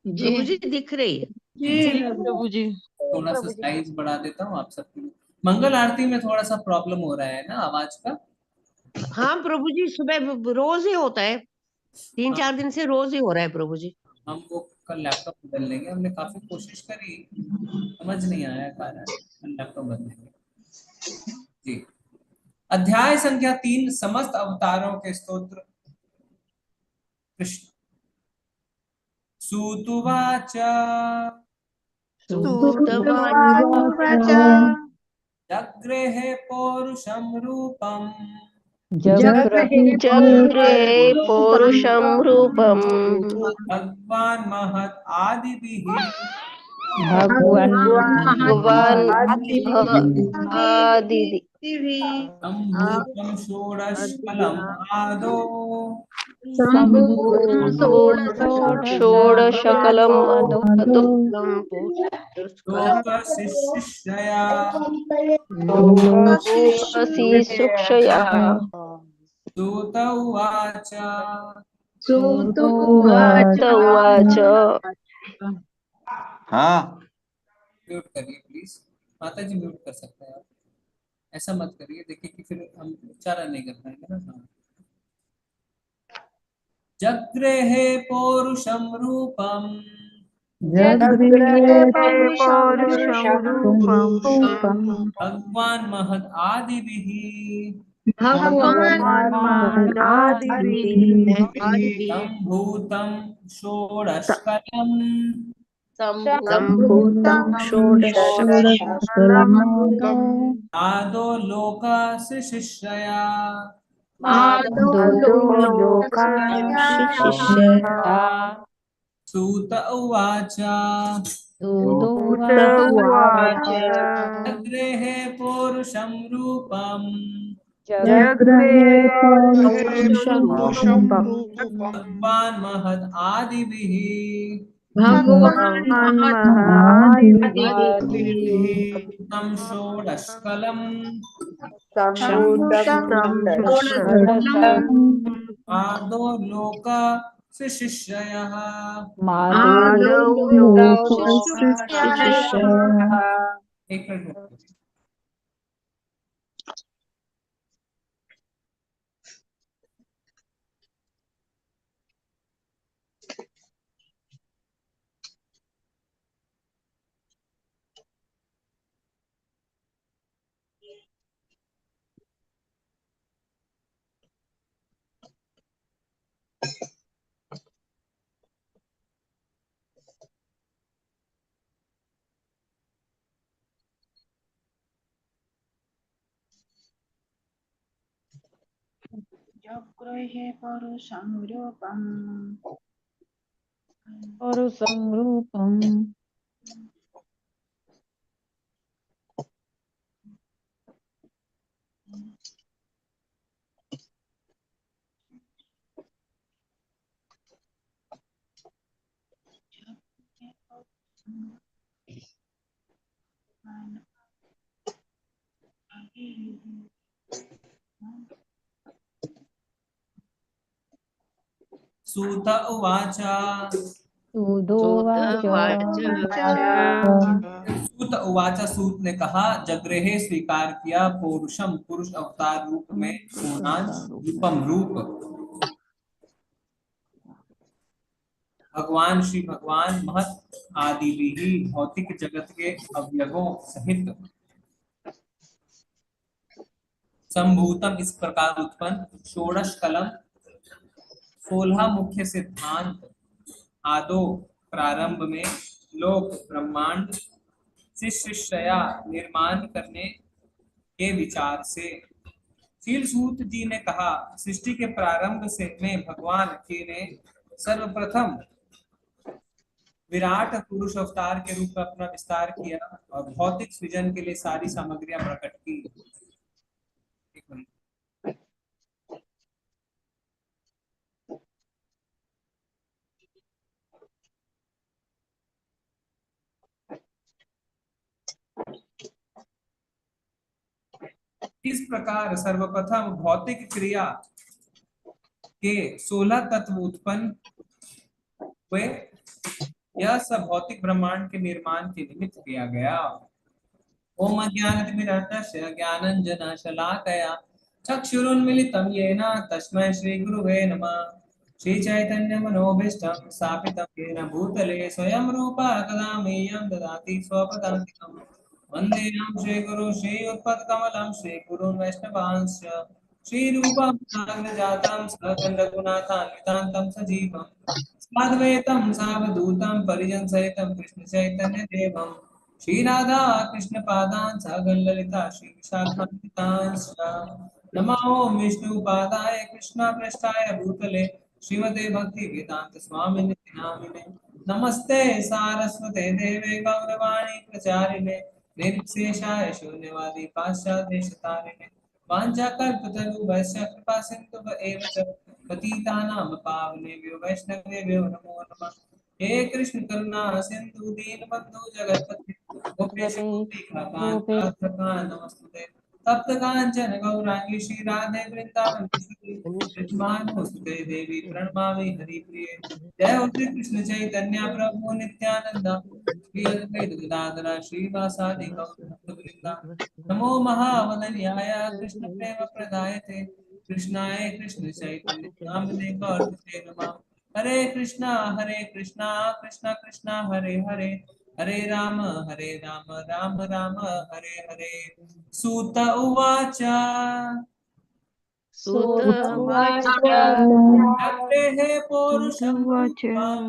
जी प्रभु जी दिख रही है। जी जी प्रभु जी। थोड़ा सा प्रभु जी। साइज बढ़ा देता हूँ आप सबके लिए। मंगल आरती में थोड़ा सा प्रॉब्लम हो रहा है ना आवाज का। हाँ प्रभु जी, सुबह रोज ही होता है। तीन हाँ, चार दिन से रोज ही हो रहा है प्रभु जी। हम वो कल लैपटॉप बदल लेंगे, हमने काफी कोशिश करी, समझ नहीं आया कारण, कल लैपटॉप बदलेंगे। जी। अध्याय संख्या 3, समस्त अवतारों के स्तोत्र। कृष्ण। सूतुवाच। सूतवाच। सुवाच। जगृहे पौरुषं रूपम् जगहे जग्रे रूपम् पौरुषं रूपम् भगवान् महत् आदिभिः भगवान् भगवान् महदादिभिः आदिति सम्भूतं षोडशकलम् आदौ सम्भूतं सम्भूतं षोडशकलम् षोडशकलम् आदौ अदोत्तरस्कलम् लोकशिष्यया लोकसि सुक्षया। सूत उवाच। सुतोवाच। त उवाच। हाँ। म्यूट करिए प्लीज। माता जी म्यूट कर सकते हैं आप, ऐसा मत करिए, देखिए कि फिर हम उच्चारण नहीं कर पाएंगे ना। हाँ। जग्रेहे पौरुषं रूपम् जगृहे पौरुषं पौरुषं रूपम् भगवान् महत् आदिभिः भगवान् महदादिभिः सम्भूतं षोडशकलम् सम्भूतं सम्भूतं षोडशकलम् षोडशकलमादौ आदो लोकशिष्यया आदौ शिष्यः। लोकाश्रिष्यः सूत उवाच। सुतोवाच। अग्रेः पौरुषं रूपम् जगृहे पौरुषं पौरुषं रूपम् भगवान् महत् आदिभिः भगवान् महदादिभिः तं षोडशकलम् सम्भूतं षोडशकलम् षोडशकलम् आदो लोकशिष्यः। आदौ शिष्यः। लोकशिष्यः एक मिनट रुकिए। जगृहे परुषं रूपम् पौरुषं रूपम् सूत उवाच। सुदोवाच। उवाच। सूत उवाच, सूत ने कहा, जगृहे स्वीकार किया, पौरुषम पुरुष अवतार रूप में, सोनान रूपम रूप, भगवान श्री भगवान महत आदि भी भौतिक जगत के अवयवों सहित संभूतम इस प्रकार उत्पन्न, षोडश कलम 16 मुख्य सिद्धांत, आदो प्रारंभ में, लोक ब्रह्मांड शिष्यया निर्माण करने के विचार से। शील सूत जी ने कहा, सृष्टि के प्रारंभ से में भगवान के ने सर्वप्रथम विराट पुरुष अवतार के रूप में अपना विस्तार किया और भौतिक सृजन के लिए सारी सामग्रियां प्रकट की। एक मिनट। इस प्रकार सर्वप्रथम भौतिक क्रिया के 16 तत्व उत्पन्न हुए यह सब भौतिक ब्रह्मांड के निर्माण के निमित्त किया गया। ओम अज्ञानतिमिरान्धस्य ज्ञानाञ्जनशलाकया चक्षुरुन्मिलितं येन तस्मै श्रीगुरुवे नमः। श्रीचैतन्यमनोभीष्टं स्थापितं येन भूतले स्वयं रूपा कदा मह्यं ददाति स्वपदान्तिकम्। वन्देऽहं श्रीगुरुं श्रीयुतपदकमलं श्रीगुरुं वैष्णवांश्च श्रीरूपं साग्रजातं सकलरघुनाथान्वितान्तं सजीवं साद्वैतं सावधूतं परिजनसहितं कृष्णचैतन्यदेवं श्रीराधा कृष्णपादान् सगणललिता श्रीविशाखान्वितांश्च। नमो विष्णुपादाय कृष्णप्रेष्ठाय भूतले श्रीमते भक्ति वेदांत स्वामिने नामिने। नमस्ते सारस्वते देवे गौरवाणी प्रचारिणे निर्विशेषाय शून्यवादी पाश्चात्यदेशतारिणे वाञ्छाकल्पतरुभ्यश्च कृपा सिन्धुभ्य एव च पतितानां पावनेभ्यो वैष्णवेभ्यो नमो नमः। हे कृष्ण करुणा सिंधु दीनबंधु जगत्पते गोपेश गोपीकांत नमस्तुते तप्त कांचन गौरांगी श्री राधे वृंदावनेश्वरी विद्यमानोस्तुते देवी प्रणमामि हरिप्रिये। जय हो श्री कृष्ण चैतन्य प्रभु नित्यानंद श्री अद्वैत गदाधर श्रीवासादि गौरभक्तवृंदा। नमो महावदन्याय कृष्ण प्रेम प्रदायते कृष्णाय कृष्ण चैतन्य नामने गौरते नमः। हरे कृष्णा कृष्णा कृष्णा हरे हरे हरे राम राम राम हरे हरे। सूत उवाच सुत उवाच जगृहे पौरुषं रूपं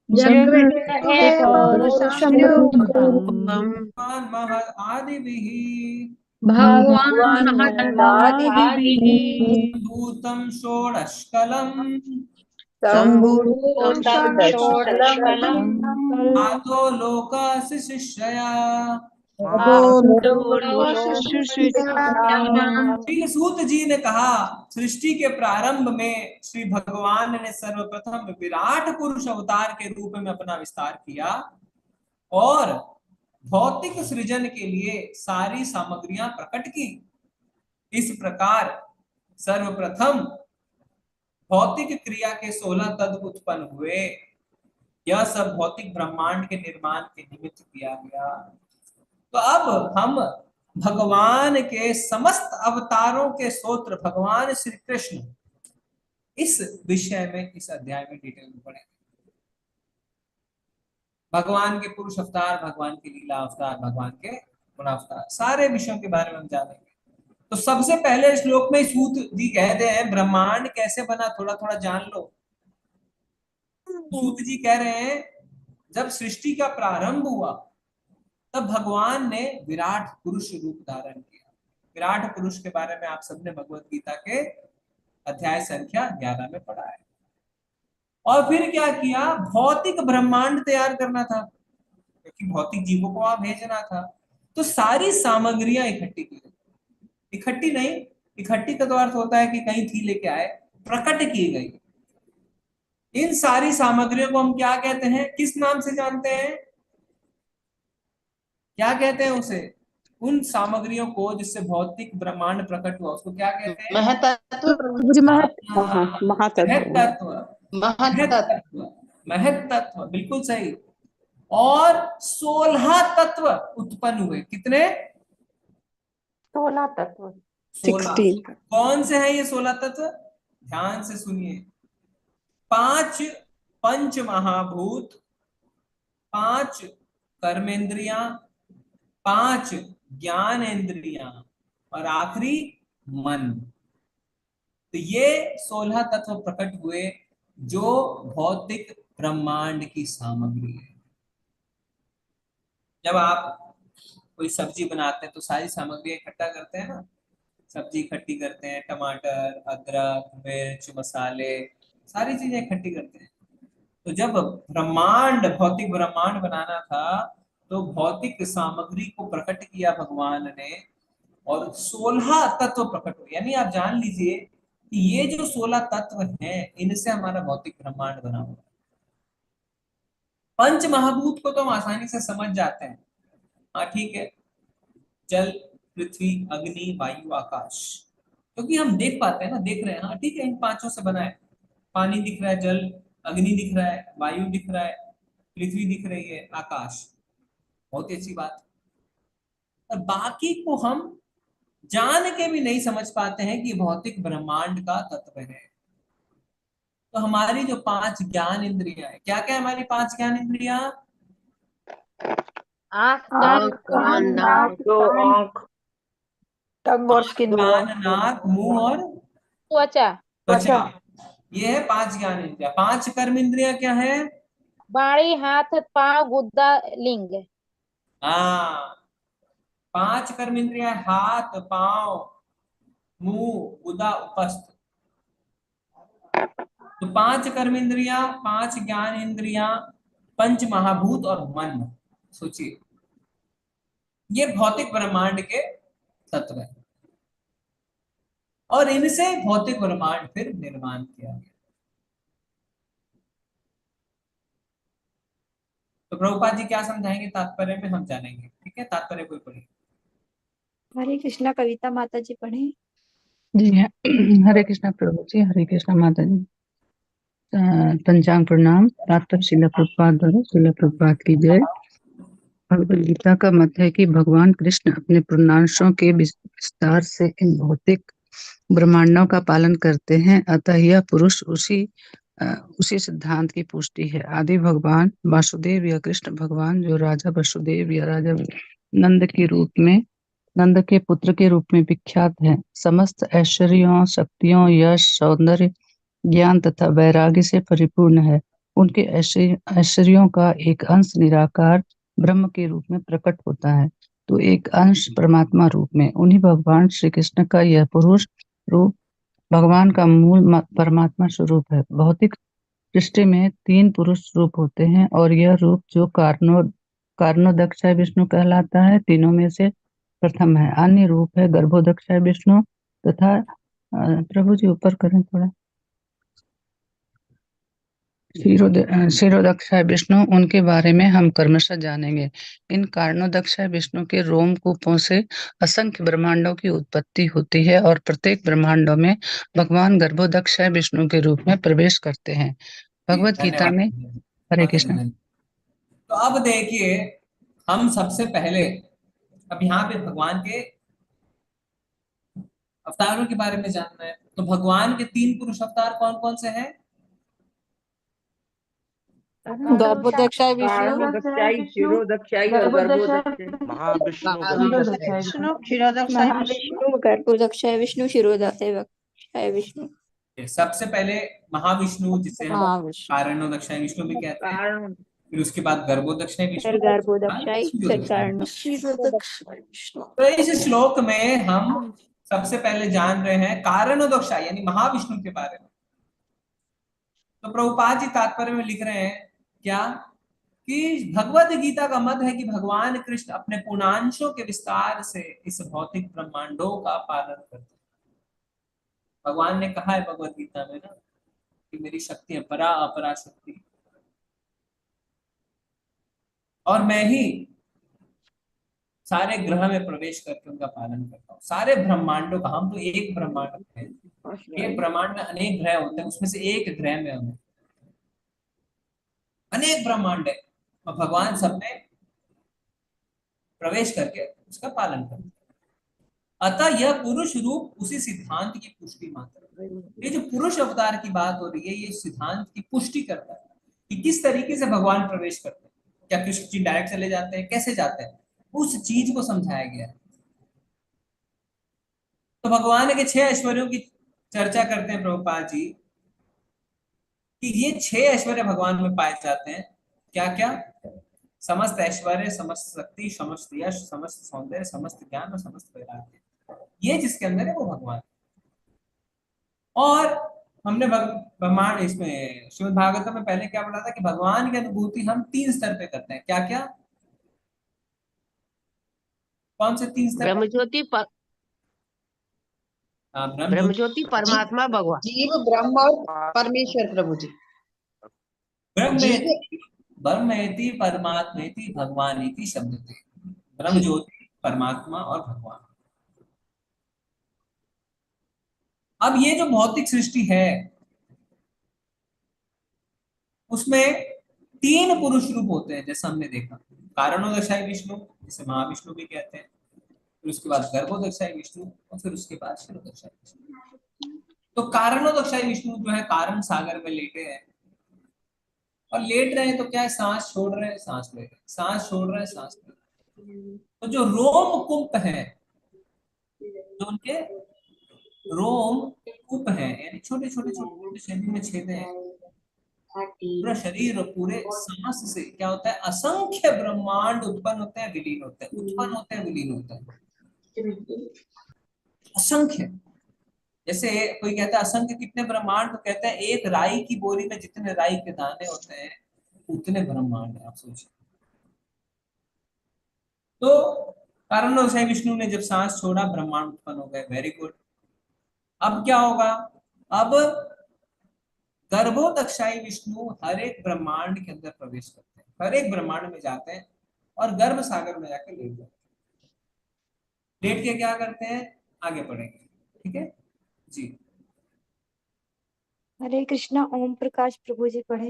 जगृहे पौरुषं रूपं भगवान् महद् आदिभिः भगवान् महदादिभिः भूतं षोडशकलं सम्भूतं षोडशकलम् आदो लोकास्य शिष्यया। श्री सूत जी ने कहा, सृष्टि के प्रारंभ में श्री भगवान ने सर्वप्रथम विराट पुरुष अवतार के रूप में अपना विस्तार किया और भौतिक सृजन के लिए सारी सामग्रियां प्रकट की। इस प्रकार सर्वप्रथम भौतिक क्रिया के 16 तत्व उत्पन्न हुए। यह सब भौतिक ब्रह्मांड के निर्माण के निमित्त किया गया। तो अब हम भगवान के समस्त अवतारों के स्तोत्र भगवान श्री कृष्ण इस विषय में इस अध्याय में डिटेल में पढ़ेंगे। भगवान के पुरुष अवतार, भगवान के लीला अवतार, भगवान के गुण अवतार, सारे विषयों के बारे में हम जानेंगे। तो सबसे पहले श्लोक में सूत जी कहते हैं ब्रह्मांड कैसे बना, थोड़ा थोड़ा जान लो। सूत जी कह रहे हैं जब सृष्टि का प्रारंभ हुआ तब भगवान ने विराट पुरुष रूप धारण किया। विराट पुरुष के बारे में आप सबने भगवत गीता के अध्याय संख्या 11 में पढ़ा है। और फिर क्या किया, भौतिक ब्रह्मांड तैयार करना था क्योंकि भौतिक जीवों को वहां भेजना था। तो सारी सामग्रियां इकट्ठी की गई। इकट्ठी नहीं, इकट्ठी का तो अर्थ होता है कि कहीं थी लेके आए, प्रकट की गई। इन सारी सामग्रियों को हम क्या कहते हैं, किस नाम से जानते हैं, क्या कहते हैं उसे? उन सामग्रियों को जिससे भौतिक ब्रह्मांड प्रकट हुआ उसको क्या कहते हैं? महत्तत्व, बिल्कुल सही। और 16 तत्व उत्पन्न हुए। कितने? 16 तत्व। 16। कौन से हैं ये 16 तत्व? ध्यान से सुनिए। 5 पंच महाभूत, 5 कर्मेंद्रियां, 5 ज्ञानेंद्रियां और आखिरी मन। तो ये 16 तत्व प्रकट हुए जो भौतिक ब्रह्मांड की सामग्री है। जब आप कोई सब्जी बनाते हैं तो सारी सामग्री इकट्ठा करते हैं ना, सब्जी इकट्ठी करते हैं, टमाटर, अदरक, मिर्च, मसाले, सारी चीजें इकट्ठी करते हैं। तो जब ब्रह्मांड, भौतिक ब्रह्मांड बनाना था तो भौतिक सामग्री को प्रकट किया भगवान ने और 16 तत्व प्रकट हुए। यानी आप जान लीजिए कि ये जो 16 तत्व हैं इनसे हमारा भौतिक ब्रह्मांड बना हुआ है। पंच महाभूत को तो हम आसानी से समझ जाते हैं, हाँ ठीक है, जल, पृथ्वी, अग्नि, वायु, आकाश, क्योंकि हम देख पाते हैं ना, देख रहे हैं, हाँ ठीक है, इन पांचों से बना है। पानी दिख रहा है, जल, अग्नि दिख रहा है, वायु दिख रहा है, पृथ्वी दिख रही है, आकाश, बहुत ही अच्छी बात। और बाकी को हम जान के भी नहीं समझ पाते हैं कि भौतिक ब्रह्मांड का तत्व है। तो हमारी जो पांच ज्ञान इंद्रियां है, क्या क्या है हमारी पांच ज्ञान इंद्रियां? आँख, आँख, कान, कान, नाक, नाक, कान, टंग और स्किन, कान, नाक, मुंह और त्वचा, त्वचा। त्वचा, ये है पांच ज्ञान इंद्रिया। पांच कर्म इंद्रिया क्या है? बाणी, हाथ, पांव, गुद्दा, लिंग। हाँ, पांच कर्म इंद्रिया, हाथ, पांव, मुंह, गुदा, उपस्थ। तो पांच कर्म इंद्रिया, पांच ज्ञान इंद्रिया, पंच महाभूत और मन। सोचिए, ये भौतिक ब्रह्मांड के तत्व है, और इनसे भौतिक ब्रह्मांड फिर निर्माण किया गया। तो प्रभुपाद जी क्या समझाएंगे तात्पर्य में, हम जानेंगे। ठीक है, तात्पर्य कोई पढ़िए। हरे कृष्णा कविता माता जी पढ़े। जी हाँ। हरे कृष्णा प्रभु जी, हरे कृष्णा माता जी। पंचांग प्रणाम। तात्पर्य शिला प्रभुपाद द्वारा। शिला प्रभुपाद की जय। भगवद गीता का मत है कि भगवान कृष्ण अपने पूर्णांशों के विस्तार से इन भौतिक ब्रह्मांडों का पालन करते हैं, अतः यह पुरुष उसी सिद्धांत की पुष्टि है। आदि भगवान वासुदेव या कृष्ण भगवान, जो राजा वसुदेव या राजा नंद के पुत्र के रूप में विख्यात है, समस्त ऐश्वर्यों, शक्तियों, यश, सौंदर्य, ज्ञान तथा वैराग्य से परिपूर्ण है। उनके ऐश्वर्यों का एक अंश निराकार ब्रह्म के रूप में प्रकट होता है, तो एक अंश परमात्मा रूप में। उन्हीं भगवान श्री कृष्ण का यह पुरुष रूप भगवान का मूल परमात्मा स्वरूप है। भौतिक सृष्टि में तीन पुरुष रूप होते हैं, और यह रूप जो कारणोदक्षाय विष्णु कहलाता है, तीनों में से प्रथम है। अन्य रूप है गर्भोदक्षाय विष्णु तथा प्रभु जी ऊपर करें थोड़ा, क्षीरोदक्षाय विष्णु। उनके बारे में हम क्रमशः जानेंगे। इन कारणोदक्षाय विष्णु के रोमकूपों से असंख्य ब्रह्मांडों की उत्पत्ति होती है, और प्रत्येक ब्रह्मांडों में भगवान गर्भोदक्षाय विष्णु के रूप में प्रवेश करते हैं। भगवत गीता धन्यवाद। में हरे माता जी, कृष्ण। धन्यवाद। तो अब देखिए, हम सबसे पहले अब यहाँ पे भगवान के अवतारों के बारे में जानना है। तो भगवान के तीन पुरुष अवतार कौन कौन से हैं? गर्भोदक्षाय विष्णु, कारणोदक्षाई, क्षीरोदक्षाई और गर्भोदक्षाई। महाविष्णु क्षीरोदक्षाय विष्णु, क्षीरोदक्षाय विष्णु। महाविष्णु, गर्भोदक्षाय विष्णु, क्षीरोदक्षाय विष्णु। सबसे पहले महाविष्णु, जिसे हम महाविष्णु, कारणोदक्षाय विष्णु भी कहते हैं। कारण फिर उसके बाद गर्भोदक्षाय विष्णु, फिर गर्भोदक्षाय, फिर क्षीरोदक्षाय। क्षीरोदक्षाय विष्णु। तो इस श्लोक में हम सबसे पहले जान रहे हैं कारणोदक्षाय यानी महाविष्णु के बारे में। तो प्रभुपाद जी तात्पर्य में लिख रहे हैं क्या, कि भगवद गीता का मत है कि भगवान कृष्ण अपने पूर्णांशों के विस्तार से इस भौतिक ब्रह्मांडों का पालन करते हैं। भगवान ने कहा है भगवद गीता में ना, कि मेरी शक्ति है परा अपरा शक्ति, और मैं ही सारे ग्रह में प्रवेश करके उनका पालन करता हूँ। सारे ब्रह्मांडों का, हम तो एक ब्रह्मांड है, एक ब्रह्मांड में अनेक ग्रह होते हैं, उसमें से एक ग्रह में हमें अनेक ब्रह्मांड है, और भगवान सब में प्रवेश करके उसका पालन करते हैं। अतः यह पुरुष रूप उसी सिद्धांत की पुष्टि मात्र है। ये जो पुरुष अवतार की बात हो रही है, ये सिद्धांत की पुष्टि करता है कि किस तरीके से भगवान प्रवेश करते हैं। क्या कृष्ण जी डायरेक्ट चले जाते हैं, कैसे जाते हैं, उस चीज को समझाया गया है। तो भगवान के 6 ऐश्वर्यों की चर्चा करते हैं प्रभुपाद जी, कि ये 6 ऐश्वर्य भगवान में पाए जाते हैं। क्या क्या? समस्त ऐश्वर्य, समस्त शक्ति, समस्त यश, समस्त सौंदर्य, समस्त ज्ञान और समस्त वैराग्य। ये जिसके अंदर है वो भगवान। और हमने ब्रह्मांड इसमें श्रीमद् भागवतम में पहले क्या पढ़ा था, कि भगवान की अनुभूति हम 3 स्तर पे करते हैं। क्या क्या? कौन से 3 स्तर? ब्रह्मज्योति ब्रह्मज्योति, परमात्मा, भगवान। जीव, ब्रह्म और परमेश्वर। प्रभु जी, ब्रह्मेति परमात्मेति भगवानेति शब्दते। ब्रह्म ज्योति, परमात्मा और भगवान। अब ये जो भौतिक सृष्टि है, उसमें तीन पुरुष रूप होते हैं, जैसा हमने देखा, कारणोदशाई विष्णु जिसे महाविष्णु भी कहते हैं, फिर उसके बाद गर्भोदशाई विष्णु और फिर उसके बाद शिरोदशाई विष्णु। तो कारणोदशाई विष्णु जो है कारण सागर में लेटे हैं, और लेट रहे हैं तो क्या है, सांस छोड़ रहे हैं, सांस ले रहे हैं, सांस छोड़ रहे हैं, सांस ले रहे हैं। तो जो रोम कुंप है, जो उनके रोम कूप है, यानी छोटे छोटे छोटे छोटे शरीर में छेद हैं, पूरा शरीर और पूरे सांस से क्या होता है, असंख्य ब्रह्मांड उत्पन्न होते हैं, विलीन होते हैं, उत्पन्न होते हैं, विलीन होते हैं, असंख्य। जैसे कोई कहता है असंख्य कितने ब्रह्मांड, तो कहते हैं एक राई की बोरी में जितने राई के दाने होते हैं उतने ब्रह्मांड है, आप सोचिए। तो कारणोदशाई विष्णु ने जब सांस छोड़ा, ब्रह्मांड उत्पन्न हो गए, वेरी गुड। अब क्या होगा, अब गर्भोदक्षाई विष्णु हर एक ब्रह्मांड के अंदर प्रवेश करते हैं, हर एक ब्रह्मांड में जाते हैं और गर्भ सागर में जाकर लेट जाते हैं। लेट के क्या करते हैं, आगे पढ़ेंगे, ठीक है जी। हरे कृष्णा। ओम प्रकाश प्रभु जी पढ़े।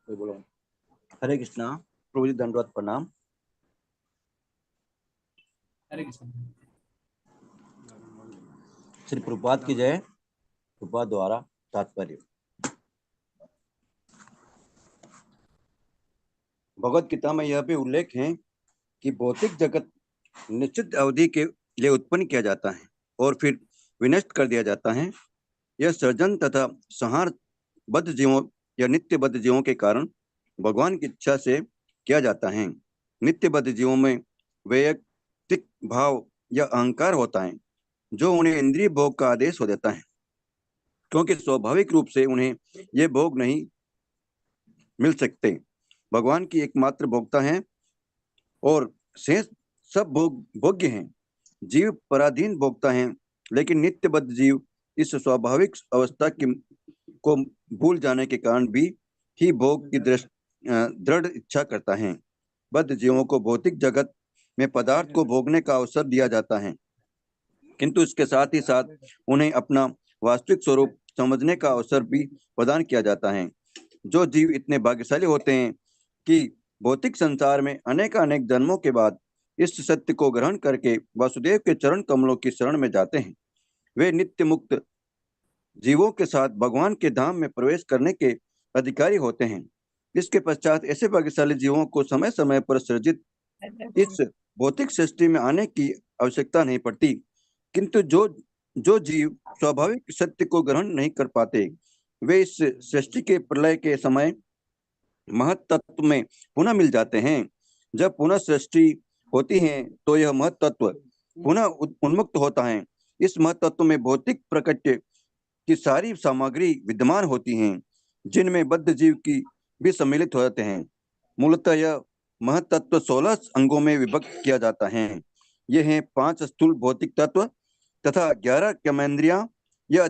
कोई बोलो। हरे कृष्णा प्रभु जी, दंडवत प्रणाम। हरे कृष्ण। श्री प्रभुपाद की जय। प्रभुपाद द्वारा तात्पर्य। भगवत गीता में यह भी उल्लेख है कि भौतिक जगत निश्चित अवधि के लिए उत्पन्न किया जाता है और फिर विनष्ट कर दिया जाता है। यह सृजन तथा संहार बद्ध जीवों या नित्यबद्ध जीवों के कारण भगवान की इच्छा से किया जाता है। नित्यबद्ध जीवों में वैयक्तिक भाव या अहंकार होता है जो उन्हें इंद्रिय भोग का आदेश हो देता है, क्योंकि स्वाभाविक रूप से उन्हें ये भोग नहीं मिल सकते। भगवान की एकमात्र भोक्ता है और शेष सब भोग भोग्य हैं। जीव पराधीन भोक्ता हैं, लेकिन नित्यबद्ध जीव इस स्वाभाविक अवस्था की को भूल जाने के कारण भी ही भोग की दृढ़ इच्छा करता है। बद्ध जीवों को भौतिक जगत में पदार्थ को भोगने का अवसर दिया जाता है, किंतु इसके साथ ही साथ उन्हें अपना वास्तविक स्वरूप समझने का अवसर भी प्रदान किया जाता है। जो जीव इतने भाग्यशाली होते हैं कि भौतिक संसार में अनेक जन्मों के बाद इस सत्य को ग्रहण करके वासुदेव के चरण कमलों की शरण में जाते हैं, वे नित्य मुक्त जीवों के साथ भगवान के धाम में प्रवेश करने के अधिकारी होते हैं। इसके पश्चात ऐसे भाग्यशाली जीवों को समय समय पर सृजित इस भौतिक सृष्टि में आने की आवश्यकता नहीं पड़ती, किंतु जो जीव स्वाभाविक सत्य को ग्रहण नहीं कर पाते, वे इस सृष्टि के प्रलय के समय महत तत्व में पुनः मिल जाते हैं। जब पुनः सृष्टि होती है तो यह महत तत्व पुनः उन्मुक्त होता है। इस महत तत्व में भौतिक प्रकृति की सारी सामग्री विद्यमान होती हैं, जिनमें बद्ध जीव की भी सम्मिलित होते हैं। मूलतः यह महत तत्व 16 अंगों में विभक्त किया जाता है। ये हैं 5 स्थूल भौतिक तत्व तथा 11 कर्मेंद्रियां। यह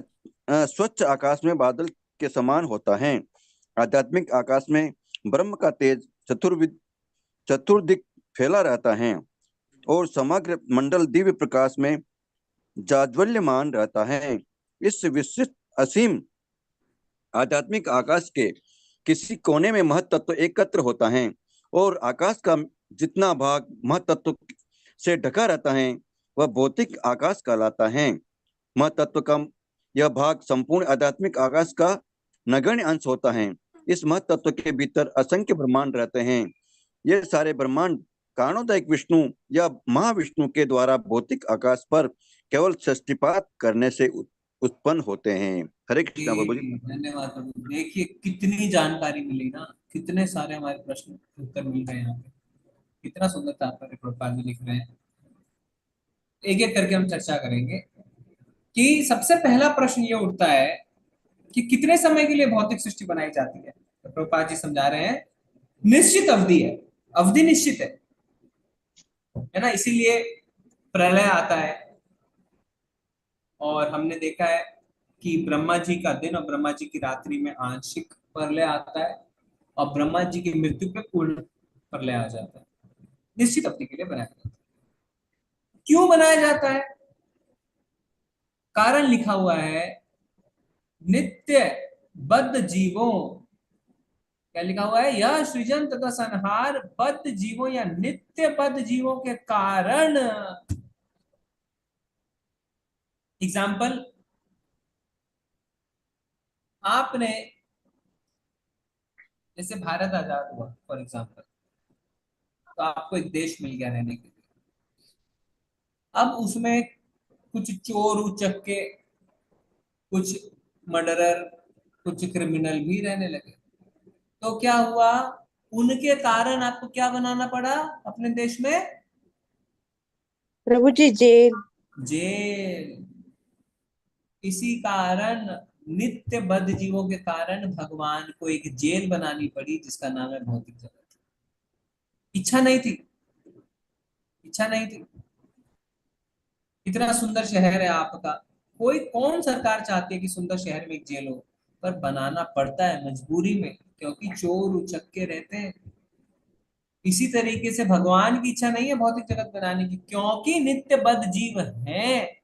स्वच्छ आकाश में बादल के समान होता है। आध्यात्मिक आकाश में ब्रह्म का तेज चतुर्दिक फैला रहता है और समग्र मंडल दिव्य प्रकाश में जाज्वल्यमान रहता है। इस विशिष्ट असीम आध्यात्मिक आकाश के किसी कोने में महत तत्व एकत्र होता है और आकाश का जितना भाग महत तत्व से ढका रहता है वह भौतिक आकाश कहलाता है। महत तत्व का यह भाग संपूर्ण आध्यात्मिक आकाश का नगण्य अंश होता है। इस महत तत्व के भीतर असंख्य ब्रह्मांड रहते हैं। ये सारे ब्रह्मांड कारणोदयिक विष्णु या महाविष्णु के द्वारा भौतिक आकाश पर केवल सृष्टिपात करने से उत्पन्न होते हैं। हरे कृष्णा बाबू जी। धन्यवाद प्रभु। देखिए कितनी जानकारी मिली ना, कितने सारे हमारे प्रश्न उत्तर मिल रहे हैं यहाँ पे, कितना सुंदर तात्पर्य प्रभुपाद जी लिख रहे हैं। एक एक करके हम चर्चा करेंगे कि सबसे पहला प्रश्न ये उठता है कि कितने समय के लिए भौतिक सृष्टि बनाई जाती है। तो प्रभुपाद जी समझा रहे हैं निश्चित अवधि है, अवधि निश्चित है ना, इसीलिए प्रलय आता है। और हमने देखा है कि ब्रह्मा जी का दिन और ब्रह्मा जी की रात्रि में आंशिक प्रलय आता है और ब्रह्मा जी की मृत्यु पे पूर्ण प्रलय आ जाता है। निश्चित अवधि के लिए बनाया जाता है। क्यों बनाया जाता है, कारण लिखा हुआ है, नित्य बद्ध जीवों क्या लिखा हुआ है? यह सृजन तथा संहार बद्ध जीवों या नित्य बद्ध जीवों के कारण। एग्जाम्पल, आपने जैसे भारत आजाद हुआ फॉर एग्जाम्पल, तो आपको एक देश मिल गया रहने के लिए। अब उसमें कुछ चोर उचक्के, कुछ मर्डरर, कुछ क्रिमिनल भी रहने लगे। तो क्या हुआ? उनके कारण आपको क्या बनाना पड़ा अपने देश में? प्रभु जी जेल। जेल। इसी कारण नित्य बद्ध जीवों के कारण भगवान को एक जेल बनानी पड़ी जिसका नाम है भौतिक जगत। इच्छा नहीं थी, इच्छा नहीं थी। इतना सुंदर शहर है आपका, कोई कौन सरकार चाहती है कि सुंदर शहर में एक जेल हो? पर बनाना पड़ता है मजबूरी में, क्योंकि चोर उचक्के रहते हैं। इसी तरीके से भगवान की इच्छा नहीं है भौतिक जगत बनाने की, क्योंकि नित्य बद्ध जीव हैं,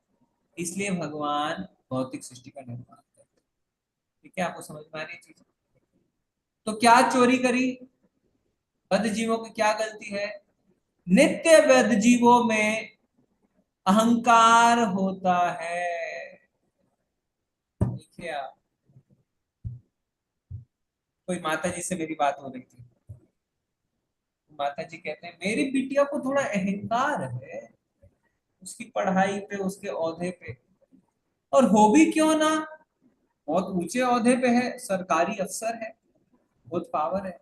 इसलिए भगवान भौतिक सृष्टि का निर्माण करते हैं। ठीक है, आपको समझ में आ रही है चीज? तो क्या चोरी करी? बद्ध जीवों की क्या गलती है? नित्य बद्ध जीवों में अहंकार होता है। देखिए आप, कोई माता जी से मेरी बात हो रही थी, माता जी कहते हैं मेरी बिटिया को थोड़ा अहंकार है, उसकी पढ़ाई पे, उसके ओहदे पे, और हो भी क्यों ना, बहुत ऊंचे ओहदे पे है, सरकारी अफसर है, बहुत पावर है।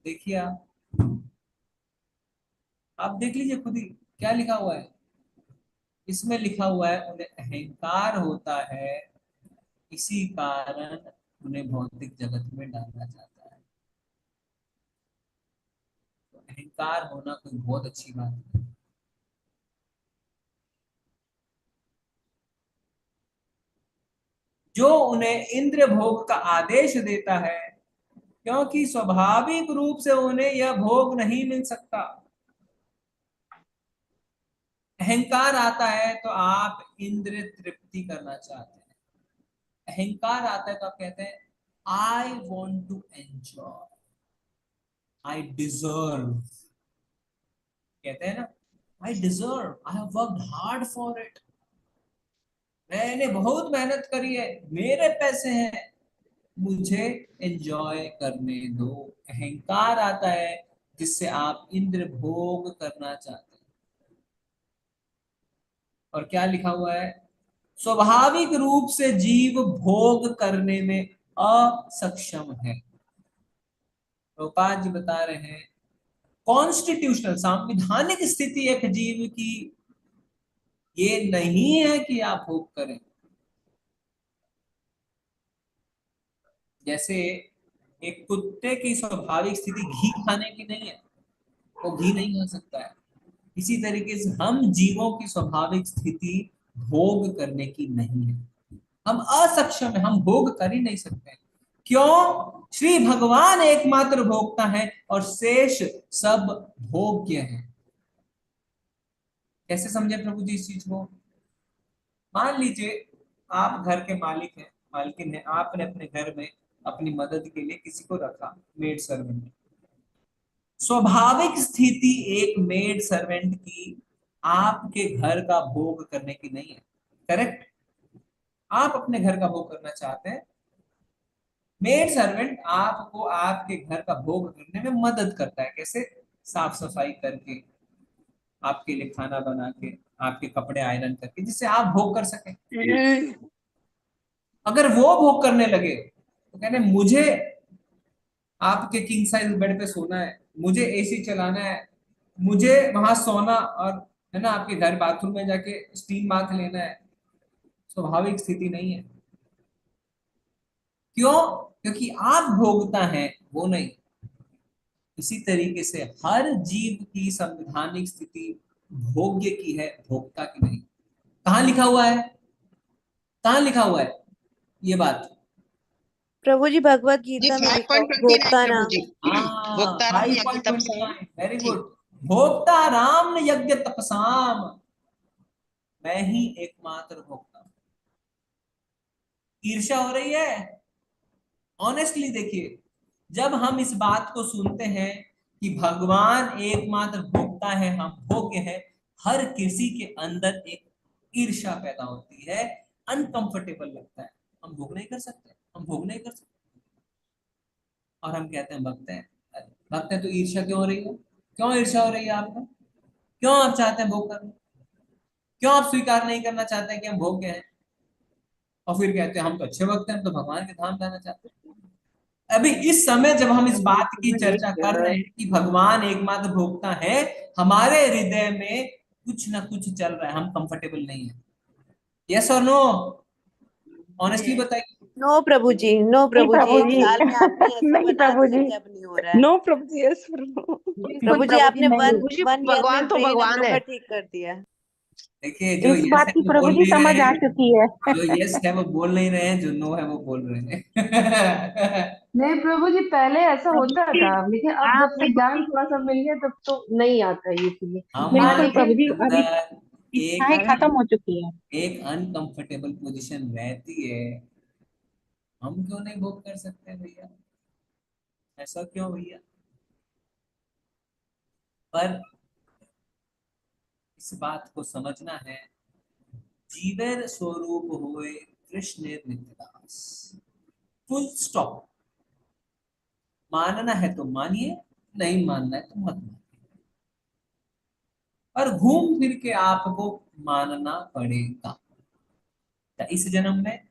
देखिए आप देख लीजिए खुद ही क्या लिखा हुआ है इसमें। लिखा हुआ है उन्हें अहंकार होता है, इसी कारण उन्हें भौतिक जगत में डाला जाता है। तो अहंकार होना कोई बहुत अच्छी बात है। जो उन्हें इंद्र भोग का आदेश देता है, क्योंकि स्वाभाविक रूप से उन्हें यह भोग नहीं मिल सकता। अहंकार आता है तो आप इंद्र तृप्ति करना चाहते हैं। अहंकार आता है तो आप कहते हैं I want to enjoy, I deserve. कहते हैं ना, I deserve, I have worked hard for it, मैंने बहुत मेहनत करी है, मेरे पैसे हैं, मुझे एंजॉय करने दो। अहंकार आता है जिससे आप इंद्र भोग करना चाहते हैं। और क्या लिखा हुआ है? स्वाभाविक रूप से जीव भोग करने में असक्षम है। प्रभुपाद जी बता रहे हैं कॉन्स्टिट्यूशनल, संवैधानिक स्थिति एक जीव की ये नहीं है कि आप भोग करें। जैसे एक कुत्ते की स्वाभाविक स्थिति घी खाने की नहीं है, वो घी नहीं खा सकता है। इसी तरीके से हम जीवों की स्वाभाविक स्थिति भोग करने की नहीं है, हम असक्षम है, हम भोग कर ही नहीं सकते। क्यों? श्री भगवान एकमात्र भोगता है और शेष सब भोग्य है। कैसे समझे प्रभु जी इस चीज को? मान लीजिए आप घर के मालिक हैं, मालकिन है, आपने अपने घर में अपनी मदद के लिए किसी को रखा, मेड सर्वेंट। स्वाभाविक स्थिति एक मेड सर्वेंट की आपके घर का भोग करने की नहीं है, करेक्ट? आप अपने घर का भोग करना चाहते हैं, मेड सर्वेंट आपको आपके घर का भोग करने में मदद करता है। कैसे? साफ सफाई करके, आपके लिए खाना बना के, आपके कपड़े आयरन करके, जिससे आप भोग कर सकें। अगर वो भोग करने लगे तो कहने मुझे आपके किंग साइज बेड पे सोना है, मुझे एसी चलाना है, मुझे वहां सोना, और है ना आपके घर बाथरूम में जाके स्टीम बाथ लेना है। स्वाभाविक स्थिति नहीं है। क्यों? क्योंकि आप भोगता है, वो नहीं। इसी तरीके से हर जीव की संवैधानिक स्थिति भोग्य की है, भोक्ता की नहीं। कहाँ लिखा हुआ है? कहाँ लिखा हुआ है ये बात? प्रभु जी भगवत जी गीता में लिखा 5.29 भोक्ता प्रभु नाम। जी। भोक्ता राम यज्ञ तपसाम। 5.29, वेरी ठीक। गुड। भोक्ता राम यज्ञ तपसाम, मैं ही एकमात्र भोक्ता हूं। ईर्ष्या हो रही है? ऑनेस्टली देखिए, जब हम इस बात को सुनते हैं कि भगवान एकमात्र भोक्ता है, हम भोग्य हैं, हर किसी के अंदर एक ईर्ष्या पैदा होती है, अनकंफर्टेबल लगता है। हम भोग नहीं कर सकते, हम भोग नहीं कर सकते, और हम कहते हैं भक्त हैं। अरे, भक्त हैं तो ईर्ष्या क्यों हो रही है? क्यों ईर्ष्या हो रही है आपको? क्यों आप चाहते हैं भोग करना? क्यों आप स्वीकार नहीं करना चाहते हैं कि हम भोग्य हैं? और फिर कहते हैं हम तो अच्छे भक्त हैं, हम तो भगवान के धाम जाना चाहते हैं। अभी इस समय जब हम इस बात की चर्चा कर रहे हैं कि भगवान एकमात्र भोक्ता है, हमारे हृदय में कुछ ना कुछ चल रहा है, हम कंफर्टेबल नहीं है। यस और नो? ऑनेस्टली बताइए। नो प्रभु जी, नो नहीं प्रभु जी, प्रभु एक जी साल में आपने ऐसा नहीं बना प्रभु दिया, जी, जब नहीं हो रहा है। नो प्रभु जी, यस प्रभु। प्रभु जी, प्रभु आपने नहीं। प्रभु जी, वन ईयर भगवान में तो ब्रेन हम भगवान लोग है। का ठीक कर दिया। देखिए, जो इस यस बात है की वो प्रभु बोल जी नहीं समझ रहे आ हैं, चुकी है। जो यस है वो बोल नहीं रहे हैं, जो नो है वो बोल रहे हैं। नहीं प्रभु जी, पहले ऐसा होता था, लेकिन अब जब से ज्ञान थोड़ा सा मिल गया तब तो नहीं आता ये चीजें। हाँ बिल्कुल हमारे प्रभु लेकिन जी, अभी अंदर इच्छाएं एक खत्म हो चुकी है। एक अनकंफर्टेबल पोजीशन रहती है। हम क्यों नहीं भोग कर सकते भैया? ऐसा क्यों भैया? पर इस बात को समझना है, जीवन स्वरूप हुए कृष्ण नित्यदास, फुल स्टॉप। मानना है तो मानिए, नहीं मानना है तो मत मानिए, और घूम फिर के आपको मानना पड़ेगा, चाहे इस जन्म में,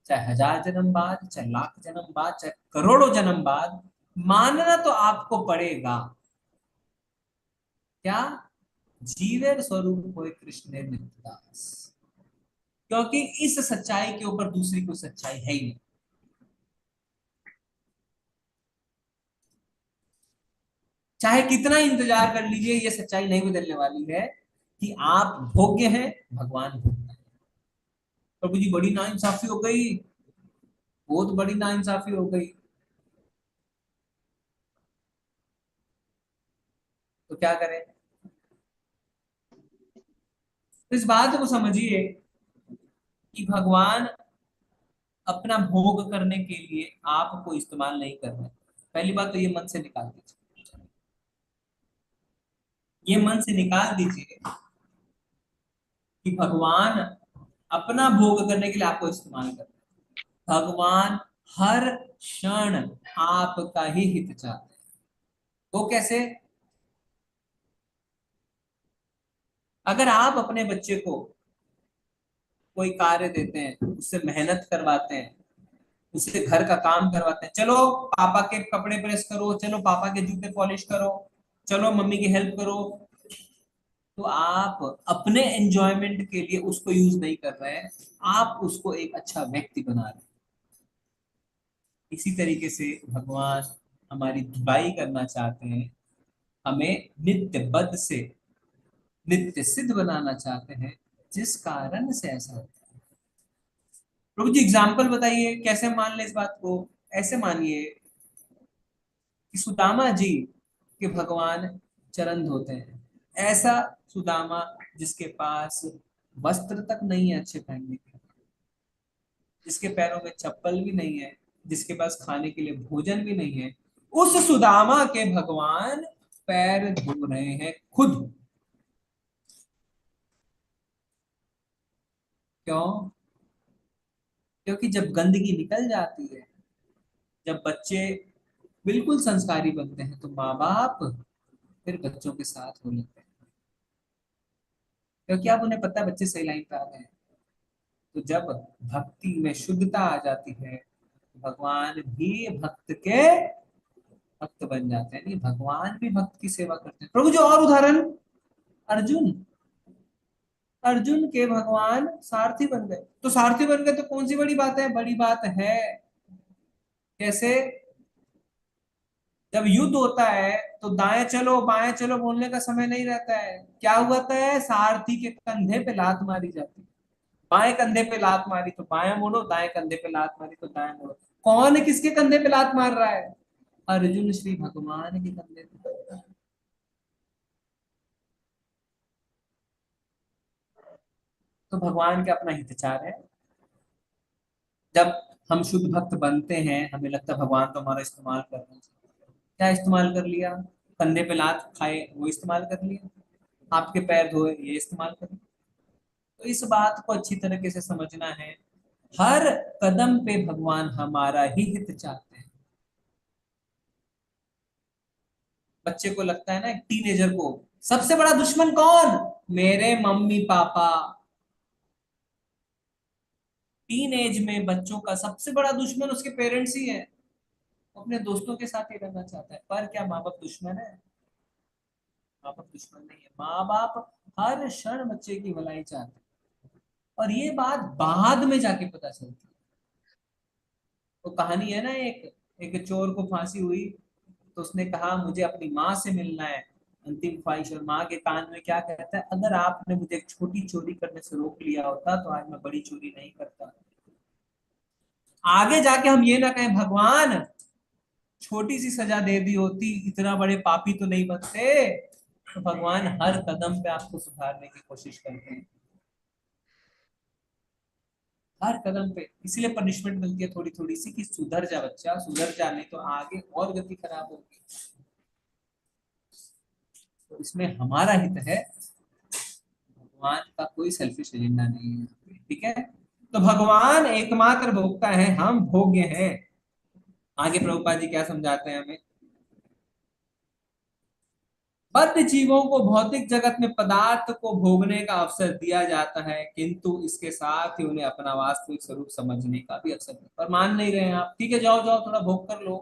चाहे 1000 जन्म बाद, चाहे लाख जन्म बाद, चाहे करोड़ों जन्म बाद, मानना तो आपको पड़ेगा। क्या? जीवन स्वरूप हुए कृष्ण नित्यदास, क्योंकि इस सच्चाई के ऊपर दूसरी कोई सच्चाई है ही नहीं। चाहे कितना इंतजार कर लीजिए, ये सच्चाई नहीं बदलने वाली है कि आप भोग्य हैं, भगवान भोग्य है। प्रभु जी, बड़ी नाइंसाफी हो गई, बहुत बड़ी नाइंसाफी हो गई, तो क्या करें? तो इस बात को समझिए कि भगवान अपना भोग करने के लिए आपको इस्तेमाल नहीं कर रहे। पहली बात तो ये मन से निकाल दीजिए, ये मन से निकाल दीजिए कि भगवान अपना भोग करने के लिए आपको इस्तेमाल कर रहे हैं। भगवान हर क्षण आपका ही हित चाहते हैं। वो कैसे? अगर आप अपने बच्चे को कोई कार्य देते हैं, उससे मेहनत करवाते हैं, उससे घर का काम करवाते हैं, चलो पापा के कपड़े प्रेस करो, चलो पापा के जूते पॉलिश करो, चलो मम्मी की हेल्प करो, तो आप अपने एंजॉयमेंट के लिए उसको यूज नहीं कर रहे हैं, आप उसको एक अच्छा व्यक्ति बना रहे हैं। इसी तरीके से भगवान हमारी धुलाई करना चाहते हैं, हमें नित्य बद्ध से नित्य सिद्ध बनाना चाहते हैं, जिस कारण से ऐसा होता है। प्रभु जी, एग्जाम्पल बताइए, कैसे मान ले इस बात को? ऐसे मानिए कि सुदामा जी के भगवान चरण धोते हैं, ऐसा सुदामा जिसके पास वस्त्र तक नहीं है अच्छे पहनने के, जिसके पैरों में चप्पल भी नहीं है, जिसके पास खाने के लिए भोजन भी नहीं है, उस सुदामा के भगवान पैर धो रहे हैं खुद। क्यों? क्योंकि जब गंदगी निकल जाती है, जब बच्चे बिल्कुल संस्कारी बनते हैं, तो माँ बाप फिर बच्चों के साथ हो लेते हैं, क्योंकि अब उन्हें पता है बच्चे सही लाइन पे आ गए हैं। तो जब भक्ति में शुद्धता आ जाती है, भगवान भी भक्त के भक्त बन जाते हैं। नहीं, भगवान भी भक्त की सेवा करते हैं। प्रभु जी, और उदाहरण? अर्जुन, अर्जुन के भगवान सारथी बन गए, तो सारथी बन गए तो कौन सी बड़ी बात है? बड़ी बात है। कैसे? जब युद्ध होता है तो दाएं चलो बाएं चलो बोलने का समय नहीं रहता है। क्या हुआ है? सारथी के कंधे पे लात मारी जाती है, बाएं कंधे पे लात मारी तो बाएं मोड़ो, दाएं कंधे पे लात मारी तो दाएं मोड़ो। कौन किसके कंधे पे लात मार रहा है? अर्जुन श्री भगवान के कंधे पे। तो भगवान का अपना हितचार है। जब हम शुद्ध भक्त बनते हैं हमें लगता है भगवान तो हमारा इस्तेमाल कर रहे हैं। क्या इस्तेमाल कर लिया? कंधे पे लात खाए वो इस्तेमाल कर लिया, आपके पैर धोए ये इस्तेमाल कर लिया। तो इस बात को अच्छी तरीके से समझना है, हर कदम पे भगवान हमारा ही हित चाहते हैं। बच्चे को लगता है ना, एक टीनेजर को सबसे बड़ा दुश्मन कौन? मेरे मम्मी पापा। टीन एज में बच्चों का सबसे बड़ा दुश्मन उसके पेरेंट्स ही है। अपने दोस्तों के साथ ही रहना चाहता है, पर क्या माँ बाप दुश्मन है? माँ बाप दुश्मन नहीं है। माँ बाप हर क्षण बच्चे की भलाई चाहते हैं, और ये बात बाद में जाके पता चलती है। तो कहानी है ना, एक एक चोर को फांसी हुई तो उसने कहा मुझे अपनी माँ से मिलना है, अंतिम ख्वाहिश। और माँ के कान में क्या कहता है, अगर आपने मुझे एक छोटी चोरी करने से रोक लिया होता तो आज मैं बड़ी चोरी नहीं करता। आगे जाके हम ये ना कहें भगवान छोटी सी सजा दे दी होती, इतना बड़े पापी तो नहीं बनते। तो भगवान हर कदम पे आपको सुधारने की कोशिश करते हैं, हर कदम पे। इसलिए पनिशमेंट मिलती है थोड़ी थोड़ी सी कि सुधर जा बच्चा, सुधर जा, नहीं तो आगे और गति खराब होगी। तो इसमें हमारा हित है, भगवान का कोई सेल्फिश एजेंडा नहीं है। ठीक है, तो भगवान एकमात्र भोक्ता है, हम भोग्य हैं। आगे प्रभुपाद जी क्या समझाते हैं हमें, बद्ध जीवों को भौतिक जगत में पदार्थ को भोगने का अवसर दिया जाता है, किंतु इसके साथ ही उन्हें अपना वास्तविक स्वरूप समझने का भी अवसर है। पर मान नहीं रहे हैं आप, ठीक है जाओ जाओ थोड़ा भोग कर लो।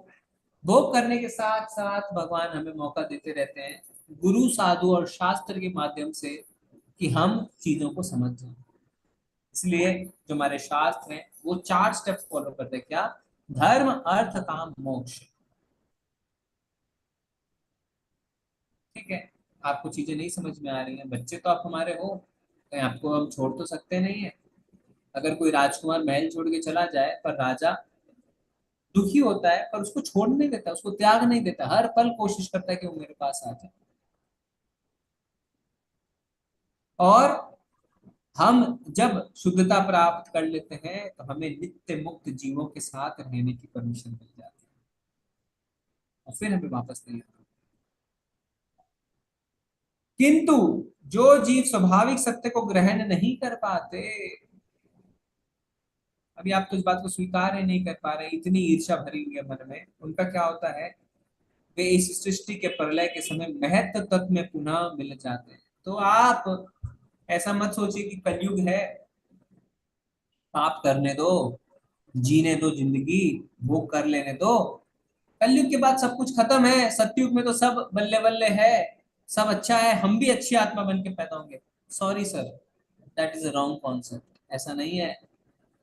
भोग करने के साथ साथ भगवान हमें मौका देते रहते हैं गुरु साधु और शास्त्र के माध्यम से कि हम चीजों को समझ जाएं। इसलिए जो हमारे शास्त्र हैं वो 4 स्टेप्स फॉलो करते हैं। क्या? धर्म अर्थ काम मोक्ष। ठीक है, आपको चीजें नहीं समझ में आ रही हैं, बच्चे तो आप हमारे हो, तो आपको हम छोड़ तो सकते नहीं है। अगर कोई राजकुमार महल छोड़ के चला जाए पर राजा दुखी होता है, पर उसको छोड़ नहीं देता, उसको त्याग नहीं देता, हर पल कोशिश करता है कि वो मेरे पास आ जाए। और हम जब शुद्धता प्राप्त कर लेते हैं तो हमें नित्य मुक्त जीवों के साथ रहने की परमिशन मिल जाती है, और फिर हमें वापस नहीं आना। किंतु जो जीव स्वाभाविक सत्य को ग्रहण नहीं कर पाते, अभी आप तो इस बात को स्वीकार ही नहीं कर पा रहे, इतनी ईर्ष्या भरी हुई है मन में, उनका क्या होता है, वे इस सृष्टि के प्रलय के समय महत्व तत्व में पुनः मिल जाते हैं। तो आप ऐसा मत सोचिए कि कलयुग है, पाप करने दो, जीने दो जिंदगी, भोग कर लेने दो, कलयुग के बाद सब कुछ खत्म है, सतयुग में तो सब बल्ले बल्ले है, सब अच्छा है, हम भी अच्छी आत्मा बन के पैदा होंगे। Sorry sir, that is a wrong concept. ऐसा नहीं है,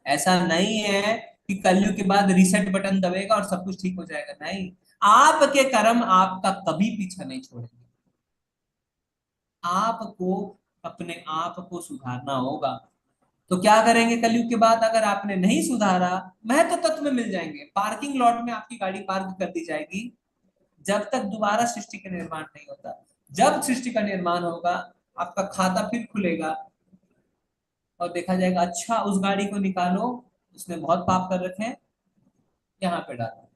ऐसा नहीं है कि कलयुग के बाद रीसेट बटन दबेगा और सब कुछ ठीक हो जाएगा। नहीं, आपके कर्म आपका कभी पीछा नहीं छोड़ेंगे। आपको अपने आप को सुधारना होगा। तो क्या करेंगे कलयुग के बाद? अगर आपने नहीं सुधारा, महत्व तत्व में मिल जाएंगे, पार्किंग लॉट में आपकी गाड़ी पार्क कर दी जाएगी, जब तक दोबारा सृष्टि का निर्माण नहीं होता। जब सृष्टि का निर्माण होगा, आपका खाता फिर खुलेगा और देखा जाएगा अच्छा उस गाड़ी को निकालो, उसने बहुत पाप कर रखे हैं, यहाँ पे डालो।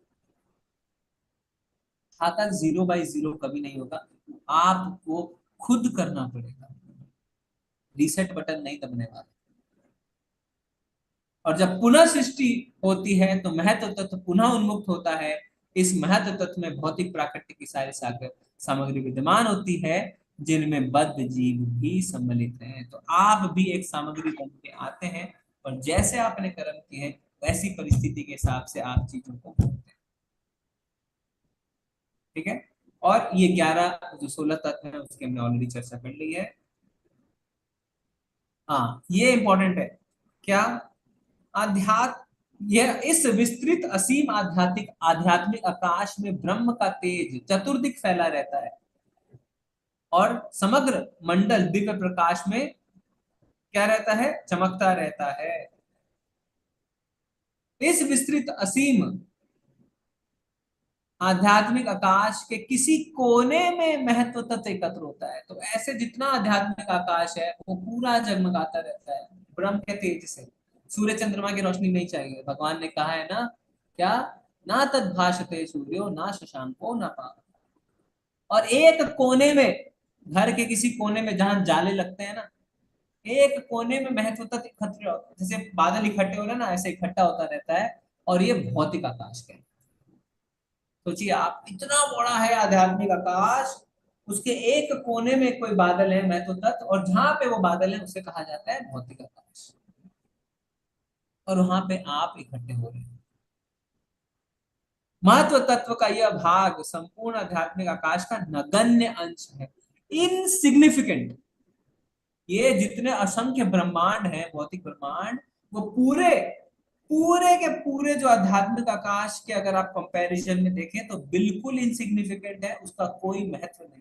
खाता 0/0 कभी नहीं होगा, आपको खुद करना पड़ेगा, रीसेट बटन नहीं दबने वाला। और जब पुनः सृष्टि होती है तो महत्व तत्व पुनः उन्मुक्त होता है। इस महत्व तत्व में भौतिक प्राकृतिक की सारी सामग्री विद्यमान होती है, जिनमें बद्ध जीव भी सम्मिलित हैं। तो आप भी एक सामग्री बन के आते हैं, और जैसे आपने कर्म किए हैं वैसी परिस्थिति के हिसाब से आप चीजों को भोगते हैं। ठीक है, और ये 11 जो 16 तत्व है उसकी हमने ऑलरेडी चर्चा कर ली है। हाँ, ये इंपॉर्टेंट है। क्या? आध्यात्म, यह इस विस्तृत असीम आध्यात्मिक आध्यात्मिक आकाश में ब्रह्म का तेज चतुर्दिक फैला रहता है, और समग्र मंडल दिव्य प्रकाश में क्या रहता है? चमकता रहता है। इस विस्तृत असीम आध्यात्मिक आकाश के किसी कोने में महत्व तत्व एकत्र होता है। तो ऐसे जितना आध्यात्मिक आकाश है वो पूरा जगमगाता रहता है ब्रह्म के तेज से। सूर्य चंद्रमा की रोशनी नहीं चाहिए। भगवान ने कहा है ना क्या, ना तद भाषते सूर्यो ना शशांको ना पावक। और एक कोने में, घर के किसी कोने में जहां जाले लगते हैं ना, एक कोने में महत्व तक इकट्ठे होता है, जैसे बादल इकट्ठे हो रहे हैं ना, ऐसे इकट्ठा होता रहता है। और ये भौतिक आकाश है। सोचिए आप, इतना बड़ा है आध्यात्मिक आकाश, उसके एक कोने में कोई बादल है महत्व तत्व, और जहां पे वो बादल है उसे कहा जाता है भौतिक आकाश। और वहां पे आप इकट्ठे हो रहे हैं। महत्व तत्व का यह भाग संपूर्ण आध्यात्मिक आकाश का नगण्य अंश है, इनसिग्निफिकेंट। ये जितने असंख्य ब्रह्मांड हैं, भौतिक ब्रह्मांड, वो पूरे पूरे के पूरे जो आध्यात्मिक आकाश के अगर आप कंपैरिजन में देखें तो बिल्कुल इनसिग्निफिकेंट है, उसका कोई महत्व नहीं।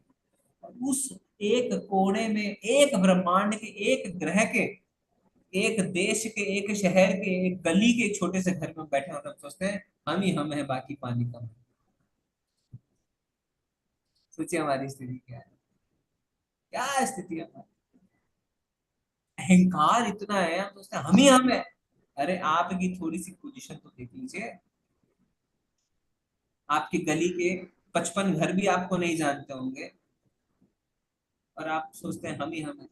और उस एक कोने में, एक ब्रह्मांड के, एक ग्रह के, एक देश के, एक शहर के, एक गली के छोटे से घर में बैठे होकर सोचते हैं हम ही हम है, बाकी पानी कम है। सोचिए हमारी स्थिति क्या है, क्या स्थिति है हमारी। अहंकार इतना है, हम सोचते हैं हम ही हम है। अरे आपकी थोड़ी सी पोजीशन तो देख लीजिए। आपकी गली के 55 घर भी आपको नहीं जानते होंगे, और आप सोचते हैं हम ही हम है।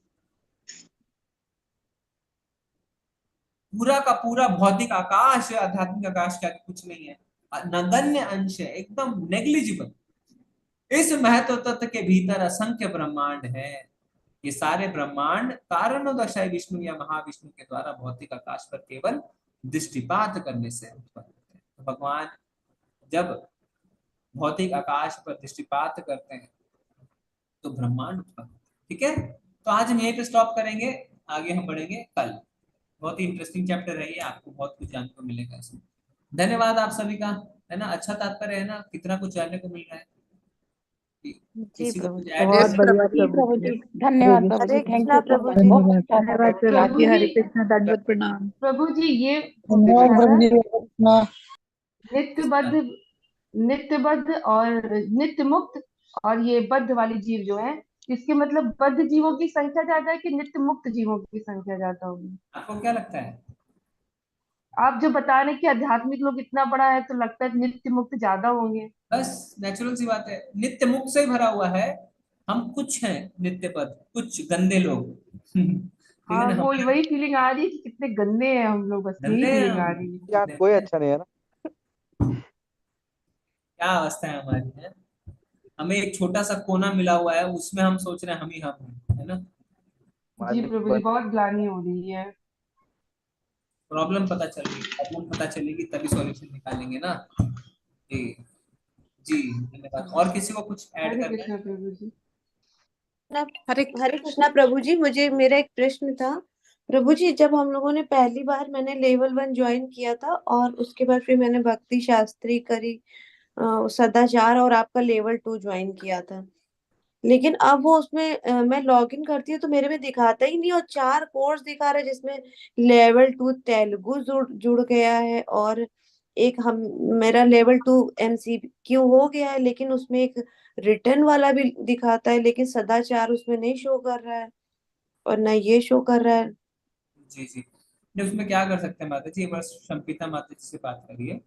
पूरा का पूरा भौतिक आकाश, आध्यात्मिक आकाश का कुछ नहीं है, नगण्य अंश है, एकदम नेग्लिजिबल। इस महत्व तत्व के भीतर असंख्य ब्रह्मांड है। ये सारे ब्रह्मांड कारणोदशाई विष्णु या महाविष्णु के द्वारा भौतिक आकाश पर केवल दृष्टिपात करने से उत्पन्न होते हैं। तो भगवान जब भौतिक आकाश पर दृष्टिपात करते हैं तो ब्रह्मांड उत्पन्न होते हैं। ठीक है, तो आज हम यहीं पे स्टॉप करेंगे, आगे हम बढ़ेंगे कल। बहुत ही इंटरेस्टिंग चैप्टर है ये, आपको बहुत कुछ जानने को मिलेगा इसमें। धन्यवाद आप सभी का, है ना, अच्छा तात्पर्य है ना, कितना कुछ जानने को मिल रहा है। जी किसी को प्रभु कुछ जी। ऐड बहुत करना बढ़िया जी प्रभु प्रभु जी। जी, धन्यवाद जी, प्रभु हरे जी, थैंक कृष्णा यू सो प्रभु मच, जी। बहुत धन्यवाद। अच्छा था। धन्यवाद प्रभु प्रभु जी, हरे जी, कृष्ण, दंडवत प्रणाम। प्रभु जी ये धन्यवाद है ना, प्रभु जी, अपना नित्यबद्ध, नित्यबद्ध और नित्य मुक्त, और ये बद्ध वाली जीव जो है, इसके मतलब बद्ध जीवों की संख्या ज्यादा है कि नित्य मुक्त जीवों की संख्या ज्यादा होगी? आपको क्या लगता है? आप जो बता रहे हैं कि आध्यात्मिक लोग इतना बड़ा है, तो लगता है नित्य मुक्त ज्यादा होंगे। बस नेचुरल सी बात है, नित्य मुक्त से ही भरा हुआ है। हम कुछ हैं नित्य पद, कुछ गंदे लोग ठीक है हाँ, ना, वो हमारे वही फीलिंग आ रही है कि कितने गंदे हैं हम लोग, बस यही गंदे हैं फीलिंग हम, आ रही है। यार कोई अच्छा नहीं है ना। क्या अवस्था है हमारी है। हमें एक छोटा सा कोना मिला हुआ है, उसमें हम सोच रहे हैं हम ही हम हैं, है ना। जी मालिक प्रभु जी, बस। बहुत ग्लानि हो रही है। प्रॉब्लम पता चल रही है, प्रॉब्लम पता चलेगी तभी सॉल्यूशन निकालेंगे ना। जी जी, धन्यवाद। और किसी को कुछ ऐड हरे करना है? कृष्णा प्रभु जी। हरे हरे कृष्णा प्रभु जी, मुझे मेरा एक प्रश्न था। प्रभु जी, जब हम लोगों ने पहली बार, मैंने लेवल 1 ज्वाइन किया था, और उसके बाद फिर मैंने भक्ति शास्त्री करी, सदाचार, और आपका लेवल 2 ज्वाइन किया था। लेकिन अब वो उसमें मैं लॉग इन करती हूँ तो मेरे में दिखाता ही नहीं, और 4 कोर्स दिखा रहा है जिसमें लेवल 2 तेलुगु जुड़ गया है, और एक हम मेरा लेवल 2 MCQ हो गया है, लेकिन उसमें एक रिटर्न वाला भी दिखाता है, लेकिन सदाचार उसमें नहीं शो कर रहा है, और ना ये शो कर रहा है। जी जी, नहीं उसमें क्या कर सकते हैं माता जी, एक बार शंपिता माता जी से बात करिए।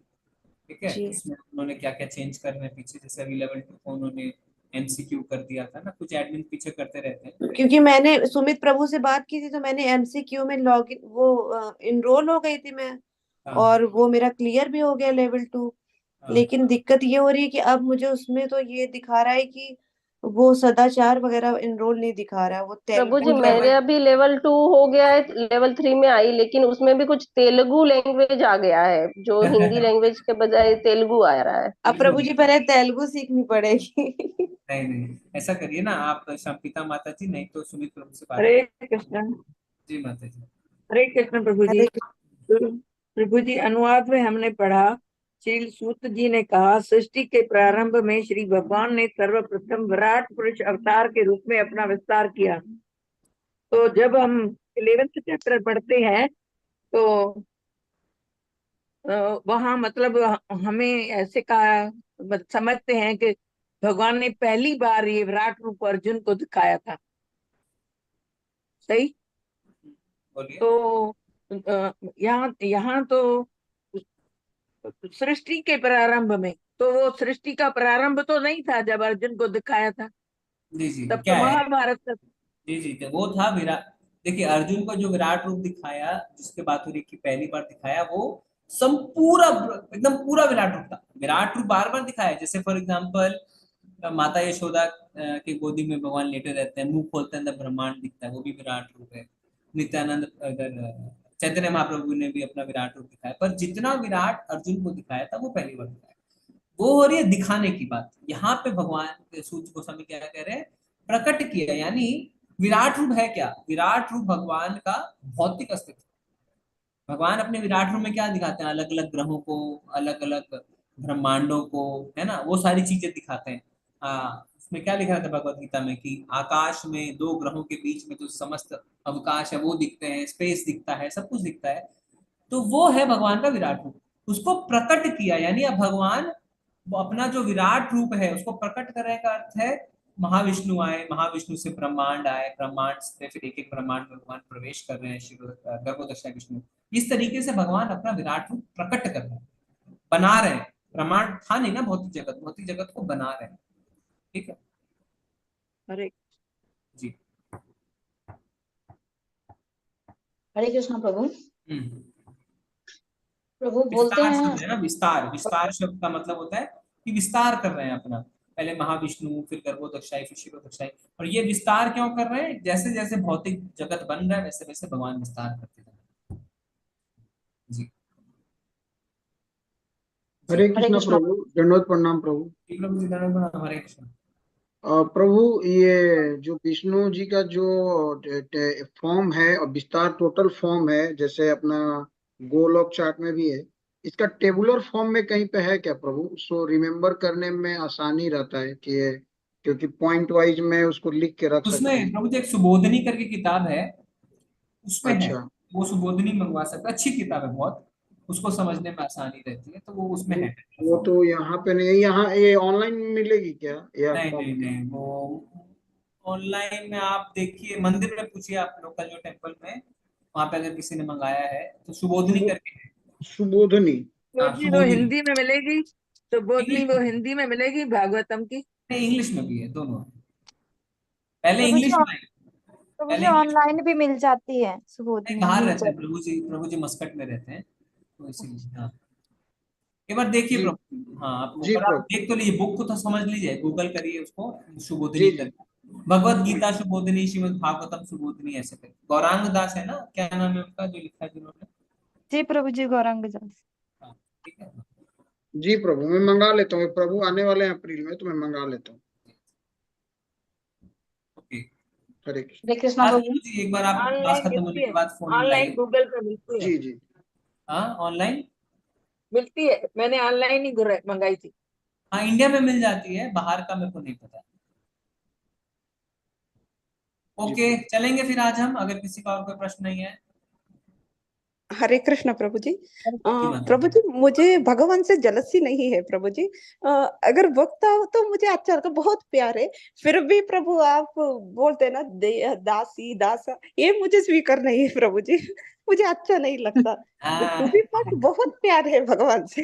ठीक है, जी उसमें उन्होंने क्या क्या चेंज करना है पीछे, जैसे अभी लेवल 2 को उन्होंने MCQ कर दिया था ना, कुछ एडमिन पीछे करते रहते हैं। क्योंकि मैंने सुमित प्रभु से बात की थी, तो मैंने MCQ में लॉग इन, वो इनरोल हो गई थी मैं, हाँ और वो मेरा क्लियर भी हो गया लेवल 2। हाँ। लेकिन दिक्कत ये हो रही है कि अब मुझे उसमें तो ये दिखा रहा है कि वो सदाचार वगैरह इनरोल नहीं दिखा रहा है, वो प्रभु जी तेलुगु मेरे लेवल। अभी लेवल 2 हो गया है, लेवल 3 में आई, लेकिन उसमें भी कुछ तेलुगु लैंग्वेज आ गया है, जो हिंदी लैंग्वेज के बजाय तेलुगु आ रहा है। अब प्रभु जी पहले तेलुगु सीखनी पड़ेगी। नहीं नहीं, ऐसा करिए ना आप शंपिता माता जी, नहीं तो सुमित प्रभु से बात हरे करिए। कृष्ण, जी माता जी। हरे कृष्ण प्रभु जी। अरे तो प्रभु जी, अनुवाद में हमने पढ़ा, श्री सूत जी ने कहा, सृष्टि के प्रारंभ में श्री भगवान ने सर्वप्रथम विराट पुरुष अवतार के रूप में अपना विस्तार किया। तो जब हम 11th चैप्टर पढ़ते हैं तो वहां मतलब हमें ऐसे कहा, समझते हैं कि भगवान ने पहली बार ये विराट रूप अर्जुन को दिखाया था। सही? बोलिए। तो यहाँ यहाँ तो सृष्टि के प्रारंभ में, तो वो सृष्टि का प्रारंभ तो नहीं था जब अर्जुन को दिखाया था, जी जी, तब क्या तो है, महाभारत का। जी जी, तो वो था विराट। देखिए अर्जुन को जो विराट रूप दिखाया, जिसके बातुरी की पहली बार दिखाया, वो संपूरा एकदम पूरा विराट रूप था। विराट रूप बार बार दिखाया, जैसे फॉर एग्जाम्पल माता यशोदा की गोदी में भगवान लेटे रहते हैं, मुंह खोलते हैं अंदर ब्रह्मांड दिखता है, वो भी विराट रूप है। नित्यानंद चैतन्य महाप्रभु ने भी अपना विराट रूप दिखाया, पर जितना विराट अर्जुन को दिखाया था वो पहली बार दिखाया। वो हो रही है दिखाने की बात। यहाँ पे भगवान सूर्य गोस्वामी क्या कह रहे हैं, प्रकट किया, यानी विराट रूप है क्या, विराट रूप भगवान का भौतिक अस्तित्व। भगवान अपने विराट रूप में क्या दिखाते हैं, अलग अलग ग्रहों को, अलग अलग ब्रह्मांडों को, है ना, वो सारी चीजें दिखाते हैं। उसमें क्या लिखा था भगवत गीता में कि आकाश में दो ग्रहों के बीच में जो समस्त अवकाश है वो दिखते हैं, स्पेस दिखता है, सब कुछ दिखता है। तो वो है भगवान का विराट रूप। उसको प्रकट किया, यानी अब भगवान वो अपना जो विराट रूप है उसको प्रकट करने का अर्थ है महाविष्णु आए, महाविष्णु से ब्रह्मांड आए, ब्रह्मांड से फिर एक एक ब्रह्मांड में भगवान प्रवेश कर रहे हैं, गर्भोदशा विष्णु। इस तरीके से भगवान अपना विराट रूप प्रकट कर रहे हैं, बना रहे हैं। ब्रह्मांड था नहीं ना, भौतिक जगत, भौतिक जगत को बना रहे हैं। ठीक है, अरे जी, हरे कृष्ण प्रभु। हम्म। प्रभु बोलते विस्तार हैं, शब्द है ना, विस्तार, विस्तार शब्द का मतलब होता है कि विस्तार कर रहे हैं अपना, पहले महाविष्णु, फिर गर्भोदक्षाई, फिर शिरोदक्षाई। और ये विस्तार क्यों कर रहे हैं, जैसे जैसे भौतिक जगत बन रहा है वैसे वैसे भगवान विस्तार करते जा रहे हैं। जी, हरे हरे कृष्ण कृष्ण। प्रभु, दंडवत प्रणाम प्रभु। जी प्रभु जी, धन्यवाद, हरे कृष्ण। प्रभु, ये जो विष्णु जी का जो फॉर्म है और विस्तार टोटल फॉर्म है, जैसे अपना गोलोक चार्ट में भी है, इसका टेबुलर फॉर्म में कहीं पे है क्या प्रभु? सो रिमेम्बर करने में आसानी रहता है कि क्योंकि पॉइंट वाइज में उसको लिख के रख सकते उसमें हैं। प्रभु जी एक सुबोधनी करके किताब है, उसमें है, अच्छा, वो सुबोधनी मंगवा सकते, अच्छी किताब है बहुत, उसको समझने में आसानी रहती है, तो वो उसमें वो है वो फॉर्म। तो यहाँ पे नहीं है। यहाँ ये ऑनलाइन मिलेगी क्या या नहीं कब? नहीं नहीं, वो ऑनलाइन में आप देखिए, मंदिर में पूछिए आप, लोकल जो टेम्पल में, वहां पे अगर किसी ने मंगाया है तो सुबोधनी सुबो- करके है। सुबोधनी। हाँ बोधनी वो सुबोधनी, हिंदी में मिलेगी, तो बोधनी इंग्लिश वो में, हिंदी में मिलेगी भागवतम की। नहीं इंग्लिश में भी है, दोनों है। पहले प्रभु जी इंग्लिश में आई, प्रभु जी पहले इंग्लिश में। ऑनलाइन भी मिल जाती है नहीं, सुबोधनी, बाहर मिल रहते हैं जाती प्रभु जी, प्रभु जी मस्कट में रहते हैं, तो इसीलिए हाँ। एक बार देखिए जी प्रभु, हाँ आपको, जी पर आप प्रभु। देख तो लीजिए, बुक को तो समझ लीजिए, गूगल करिए उसको, सुबोधनी जी जी करके, भगवत गीता सुबोधनी, श्रीमद् भागवतम सुबोधनी, ऐसे करके। गौरांग दास है ना, क्या नाम है उनका जो लिखा है जिन्होंने? जी प्रभु जी, गौरांग दास। हाँ, ठीक है। जी प्रभु, मैं मंगा लेता हूँ। प्रभु आने वाले हैं अप्रैल में, तो मैं मंगा लेता हूँ। ओके, हरे कृष्ण। हरे कृष्ण आज प्रभु। जी एक बार आप क्लास ऑनलाइन खत्म होने मिलती के है, बाद फोन ऑनलाइन मिलाइए। गूगल पे मिलती है। जी जी। हाँ ऑनलाइन, मिलती है, मैंने ऑनलाइन ही मंगाई थी। हाँ इंडिया में मिल जाती है, बाहर का मेरे को नहीं पता। जी ओके, प्रभु। चलेंगे फिर आज हम, अगर किसी का और कोई प्रश्न नहीं है। हरे कृष्ण प्रभु जी। जी माता प्रभु जी, मुझे भगवान से जलसी नहीं है प्रभु जी। अगर वक्ता हो तो मुझे अच्छा लगता, बहुत प्यार है। फिर भी प्रभु आप बोलते हैं ना दासी दासा, ये मुझे स्वीकार नहीं है प्रभु जी। मुझे अच्छा नहीं लगता। हाँ, टू बी फ्रैंक, बहुत प्यार है भगवान से।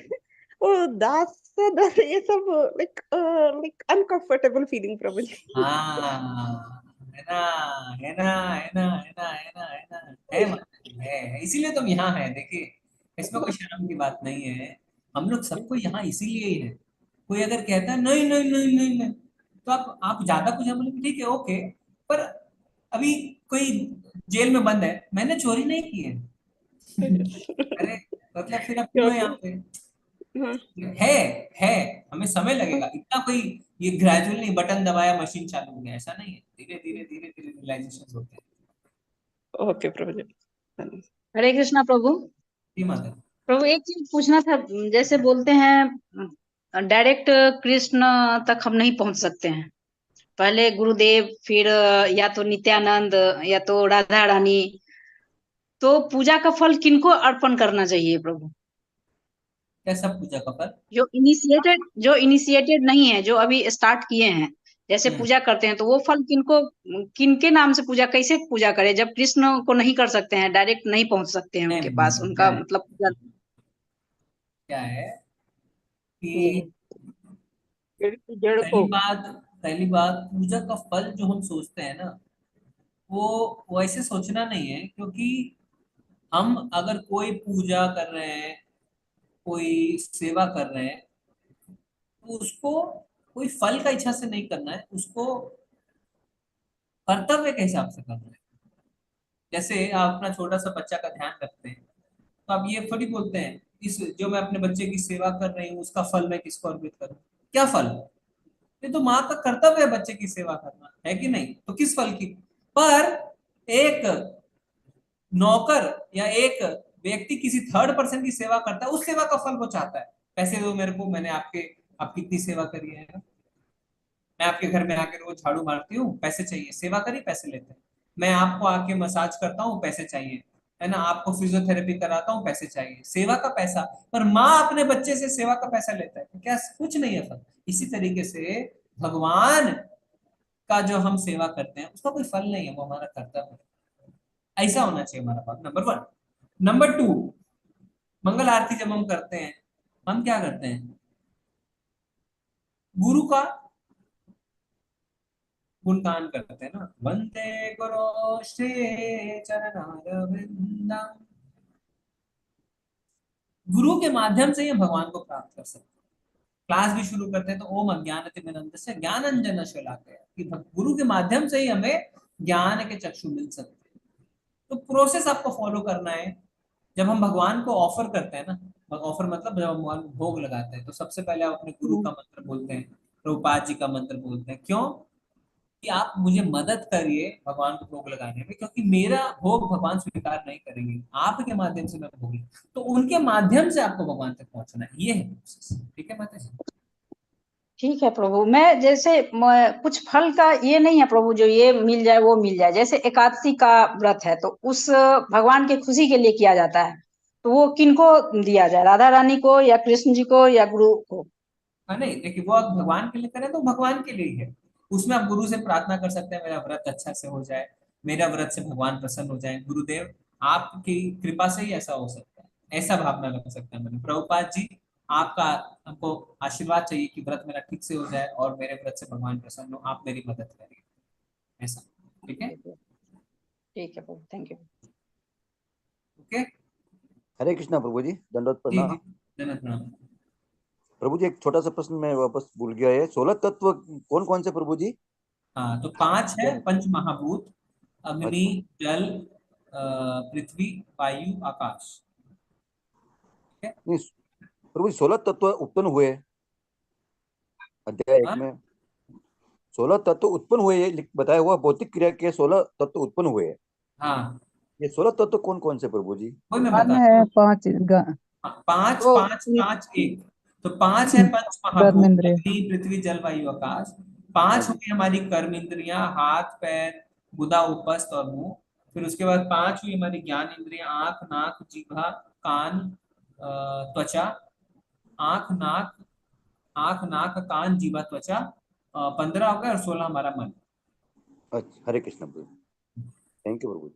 वो दास दास ये सब लाइक लाइक अनकंफर्टेबल फीलिंग प्रभु जी। हाँ, है ना, है ना, है ना, है ना, है ना, है ना, है माता जी, है, इसीलिए तुम यहाँ है। देखिए इसमें कोई शर्म की बात नहीं है, हम लोग सबको यहाँ इसीलिए ही है। कोई अगर कहता है नहीं नहीं नहीं नहीं नहीं, तो आप ज्यादा कुछ बोले ठीक है, ओके, पर अभी कोई जेल में बंद है, मैंने चोरी नहीं की है। अरे मतलब फिर अब क्यों है यहाँ पे? हाँ। है है हमें समय लगेगा, इतना कोई ये ग्रेजुअल नहीं, बटन दबाया मशीन चालू हो गया, ऐसा नहीं है, धीरे धीरे धीरे धीरे रियलाइजेशन होते हैं। ओके प्रभु जी, धन्यवाद। हरे कृष्णा प्रभु। जी माता। प्रभु एक चीज पूछना था, जैसे बोलते हैं डायरेक्ट कृष्ण तक हम नहीं पहुंच सकते हैं, पहले गुरुदेव, फिर या तो नित्यानंद या तो राधा रानी, तो पूजा का फल किनको अर्पण करना चाहिए प्रभु? कैसा पूजा का फल? जो इनिशिएटेड नहीं है, जो अभी स्टार्ट किए हैं, जैसे पूजा करते हैं तो वो फल किनके नाम से पूजा, कैसे पूजा करें जब कृष्ण को नहीं कर सकते हैं, डायरेक्ट नहीं पहुंच सकते हैं उनके पास, उनका मतलब पूजा क्या है जी। कि पहली बात पूजा का फल जो हम सोचते हैं ना, वो वैसे सोचना नहीं है, क्योंकि हम अगर कोई पूजा कर रहे हैं, कोई सेवा कर रहे हैं, तो उसको कोई फल का इच्छा से नहीं करना है, उसको कर्तव्य के हिसाब से करना है। जैसे आप अपना छोटा सा बच्चा का ध्यान रखते हैं, तो आप ये थोड़ी बोलते हैं इस जो मैं अपने बच्चे की सेवा कर रही हूँ उसका फल मैं किसको अर्पित करूँ। क्या फल? ये तो माँ का कर्तव्य है बच्चे की सेवा करना, है कि नहीं? तो किस फल की? पर एक नौकर या एक व्यक्ति किसी थर्ड पर्सन की सेवा करता है, उस सेवा का फल वो चाहता है। पैसे दो मेरे को, मैंने आपकी इतनी सेवा करी है, मैं आपके घर में आके रोज झाड़ू मारती हूँ, पैसे चाहिए, सेवा करी पैसे लेते हैं। मैं आपको आके मसाज करता हूँ, पैसे चाहिए, है ना, आपको फिजियोथेरेपी कराता हूँ, पैसे चाहिए, सेवा का पैसा। पर माँ अपने बच्चे से सेवा का पैसा लेता है, क्या कुछ नहीं है फल? इसी तरीके से भगवान का जो हम सेवा करते हैं उसका कोई फल नहीं है, वो हमारा कर्तव्य है। ऐसा होना चाहिए हमारा बात, नंबर 1। नंबर 2, मंगल आरती जब हम करते हैं, हम क्या करते हैं? गुरु का गुणगान करते हैं ना, वंदे गुरु श्री चरणारविंदम। गुरु के माध्यम से ही हम भगवान को प्राप्त कर सकते हैं। क्लास भी शुरू करते हैं तो ओम अज्ञानतिमिरन्धस्य ज्ञानांजन शलाकया, कि गुरु के माध्यम से ही हमें ज्ञान के चक्षु मिल सकते हैं। तो प्रोसेस आपको फॉलो करना है। जब हम भगवान को ऑफर करते हैं ना, ऑफर मतलब जब हम भगवान को भोग लगाते हैं, तो सबसे पहले आप अपने गुरु का मंत्र बोलते हैं, प्रभुपाद जी का मंत्र बोलते हैं। क्यों? कि आप मुझे मदद करिए भगवान को भोग लगाने में, क्योंकि मेरा भोग भगवान स्वीकार नहीं करेंगे, आपके माध्यम से मैं भोग, तो उनके माध्यम से आपको भगवान तक पहुंचना है। ये है प्रोसेस। ठीक है माता जी? ठीक है प्रभु। मैं जैसे कुछ फल का ये नहीं है प्रभु जो ये मिल जाए वो मिल जाए। जैसे एकादशी का व्रत है तो उस भगवान के खुशी के लिए किया जाता है, तो वो किनको दिया जाए, राधा रानी को या कृष्ण जी को या गुरु को? हाँ नहीं, देखिए वो आप भगवान के लिए करें तो भगवान के लिए ही है। उसमें आप गुरु से प्रार्थना कर सकते हैं मेरा व्रत अच्छा से हो जाए, मेरा व्रत से भगवान प्रसन्न हो जाए, गुरुदेव आपकी कृपा से ही ऐसा हो सकता है, ऐसा भावना रख सकते हैं। मैंने प्रभुपाद जी आपका हमको आशीर्वाद चाहिए कि व्रत मेरा ठीक से हो जाए और मेरे व्रत से भगवान प्रसन्न हो, आप मेरी मदद करिए, ऐसा। ठीक है? ठीक है प्रभु, थैंक यू। ओके, हरे कृष्णा प्रभु जी, दंडवत जी प्रणाम। जी, धन्यवाद प्रणाम। प्रभु जी एक छोटा सा प्रश्न मैं वापस भूल गया है, 16 तत्व कौन कौन से प्रभु जी? हाँ, तो 5 है पंच महाभूत, अग्नि, अच्छा। जल, पृथ्वी, वायु, आकाश। नहीं प्रभु जी 16 तत्व उत्पन्न हुए अध्याय 1 में, 16 तत्व उत्पन्न हुए ये बताया हुआ, भौतिक क्रिया के 16 तत्व उत्पन्न हुए। हाँ, ये 16 तत्व कौन कौन से प्रभु जी? वही मैं बाद में बता है 5 पांच वो पांच पांच एक। तो 5 है पंच महाभूत, कर्मेंद्रिय। अग्नि, पृथ्वी, जल, वायु, आकाश। 5 हो गई हमारी कर्म इंद्रियां, हाथ पैर गुदा उपस्थ और मुंह। फिर उसके बाद 5 हुई हमारी ज्ञान इंद्रियां, आंख नाक जीभा कान त्वचा। आंख नाक आंख नाक कान जीभा त्वचा 15 हो गए, और 16 हमारा मन। अच्छा, हरे कृष्ण प्रभु, थैंक यू प्रभु जी।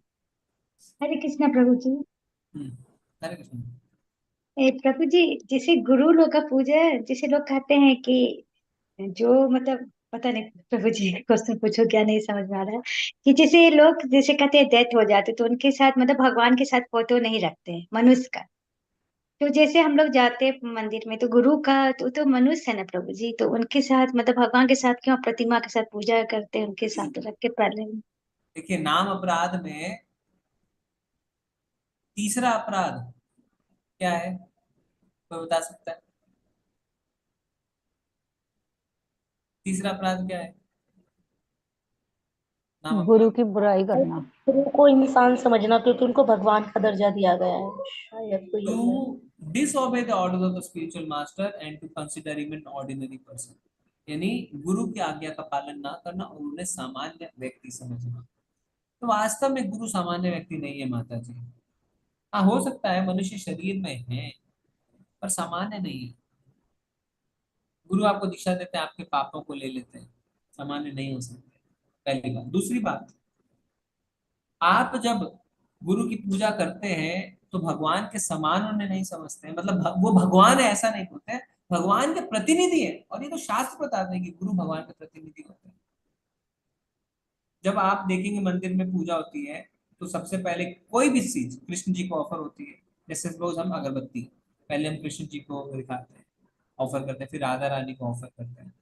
हरे कृष्णा प्रभु जी। हरे कृष्ण। प्रभु जी, जैसे गुरु लोग का पूजा, जैसे लोग कहते हैं कि जो मतलब पता नहीं प्रभु जी, क्वेश्चन पूछो क्या, नहीं समझ में आ रहा है कि जैसे लोग जैसे कहते हैं डेथ हो जाते तो उनके साथ मतलब भगवान के साथ फोटो नहीं रखते हैं मनुष्य का। तो जैसे हम लोग जाते हैं मंदिर में तो गुरु का तो मनुष्य है ना प्रभु जी, तो उनके साथ मतलब भगवान के साथ क्यों प्रतिमा के साथ पूजा करते हैं, उनके साथ रख के पहले? देखिए, नाम अपराध में तीसरा अपराध क्या है, कोई बता सकता है? तीसरा अपराध क्या है? नाम गुरु की बुराई करना। गुरु को इंसान समझना, क्योंकि उनको भगवान का दर्जा दिया गया है, शायद तो यही है। to disobey the orders of the spiritual master and to consider him an ordinary person, यानी गुरु की आज्ञा का पालन ना करना और उन्हें सामान्य व्यक्ति समझना। तो वास्तव में गुरु सामान्य व्यक्ति नहीं है माता जी। हाँ, हो सकता है मनुष्य शरीर में है पर सामान्य नहीं है। गुरु आपको दिशा देते हैं, आपके पापों को ले लेते हैं, सामान्य नहीं हो सकते, पहली बात। दूसरी बात, आप जब गुरु की पूजा करते हैं तो भगवान के समान उन्हें नहीं समझते हैं, मतलब वो भगवान है ऐसा नहीं बोलते हैं, भगवान के प्रतिनिधि है। और ये तो शास्त्र बताते हैं कि गुरु भगवान के प्रतिनिधि होते हैं। जब आप देखेंगे मंदिर में पूजा होती है तो सबसे पहले कोई भी चीज कृष्ण जी को ऑफर होती है। जैसे रोज हम अगरबत्ती, पहले हम कृष्ण जी को दिखाते हैं, ऑफर करते हैं, फिर राधा रानी को ऑफर करते हैं,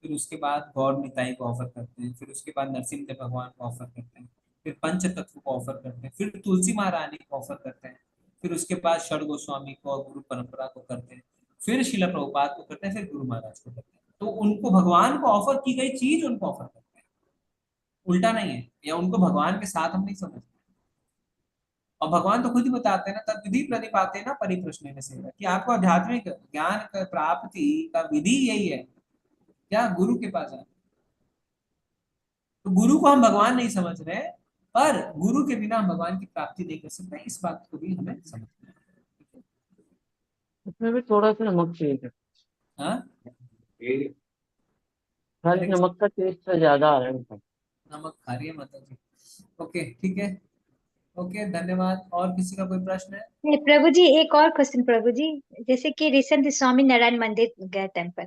फिर उसके बाद गौर निताई को ऑफर करते हैं, फिर उसके बाद नरसिंह देव भगवान को ऑफर करते हैं, फिर पंच तत्व को ऑफर करते हैं, फिर तुलसी महारानी को ऑफर करते हैं, फिर उसके बाद षड गोस्वामी को और गुरु परंपरा को करते हैं, फिर शिला प्रभुपाद को करते हैं, फिर गुरु महाराज को करते हैं। तो उनको भगवान को ऑफर की गई चीज उनको ऑफर करते हैं, उल्टा नहीं है, या उनको भगवान के साथ हम नहीं समझते। और भगवान तो खुद ही बताते हैं ना, तब विधि प्रतिपाते ना परिप्रश्न से, कि आपको आध्यात्मिक ज्ञान का प्राप्ति का विधि यही है, क्या गुरु के पास जाना। तो गुरु को हम भगवान नहीं समझ रहे, पर गुरु के बिना हम भगवान की प्राप्ति नहीं कर सकते, इस बात को भी हमें समझना है। इसमें भी थोड़ा सा नमक चाहिए था। हाँ, खाली नमक का टेस्ट ज्यादा आ रहा है। नमक खा रही है माता जी। ओके, ठीक है, ओके, धन्यवाद। और किसी का कोई प्रश्न है? नहीं, प्रभु जी एक और क्वेश्चन प्रभु जी। जैसे कि रिसेंट स्वामी नारायण मंदिर गए टेम्पल,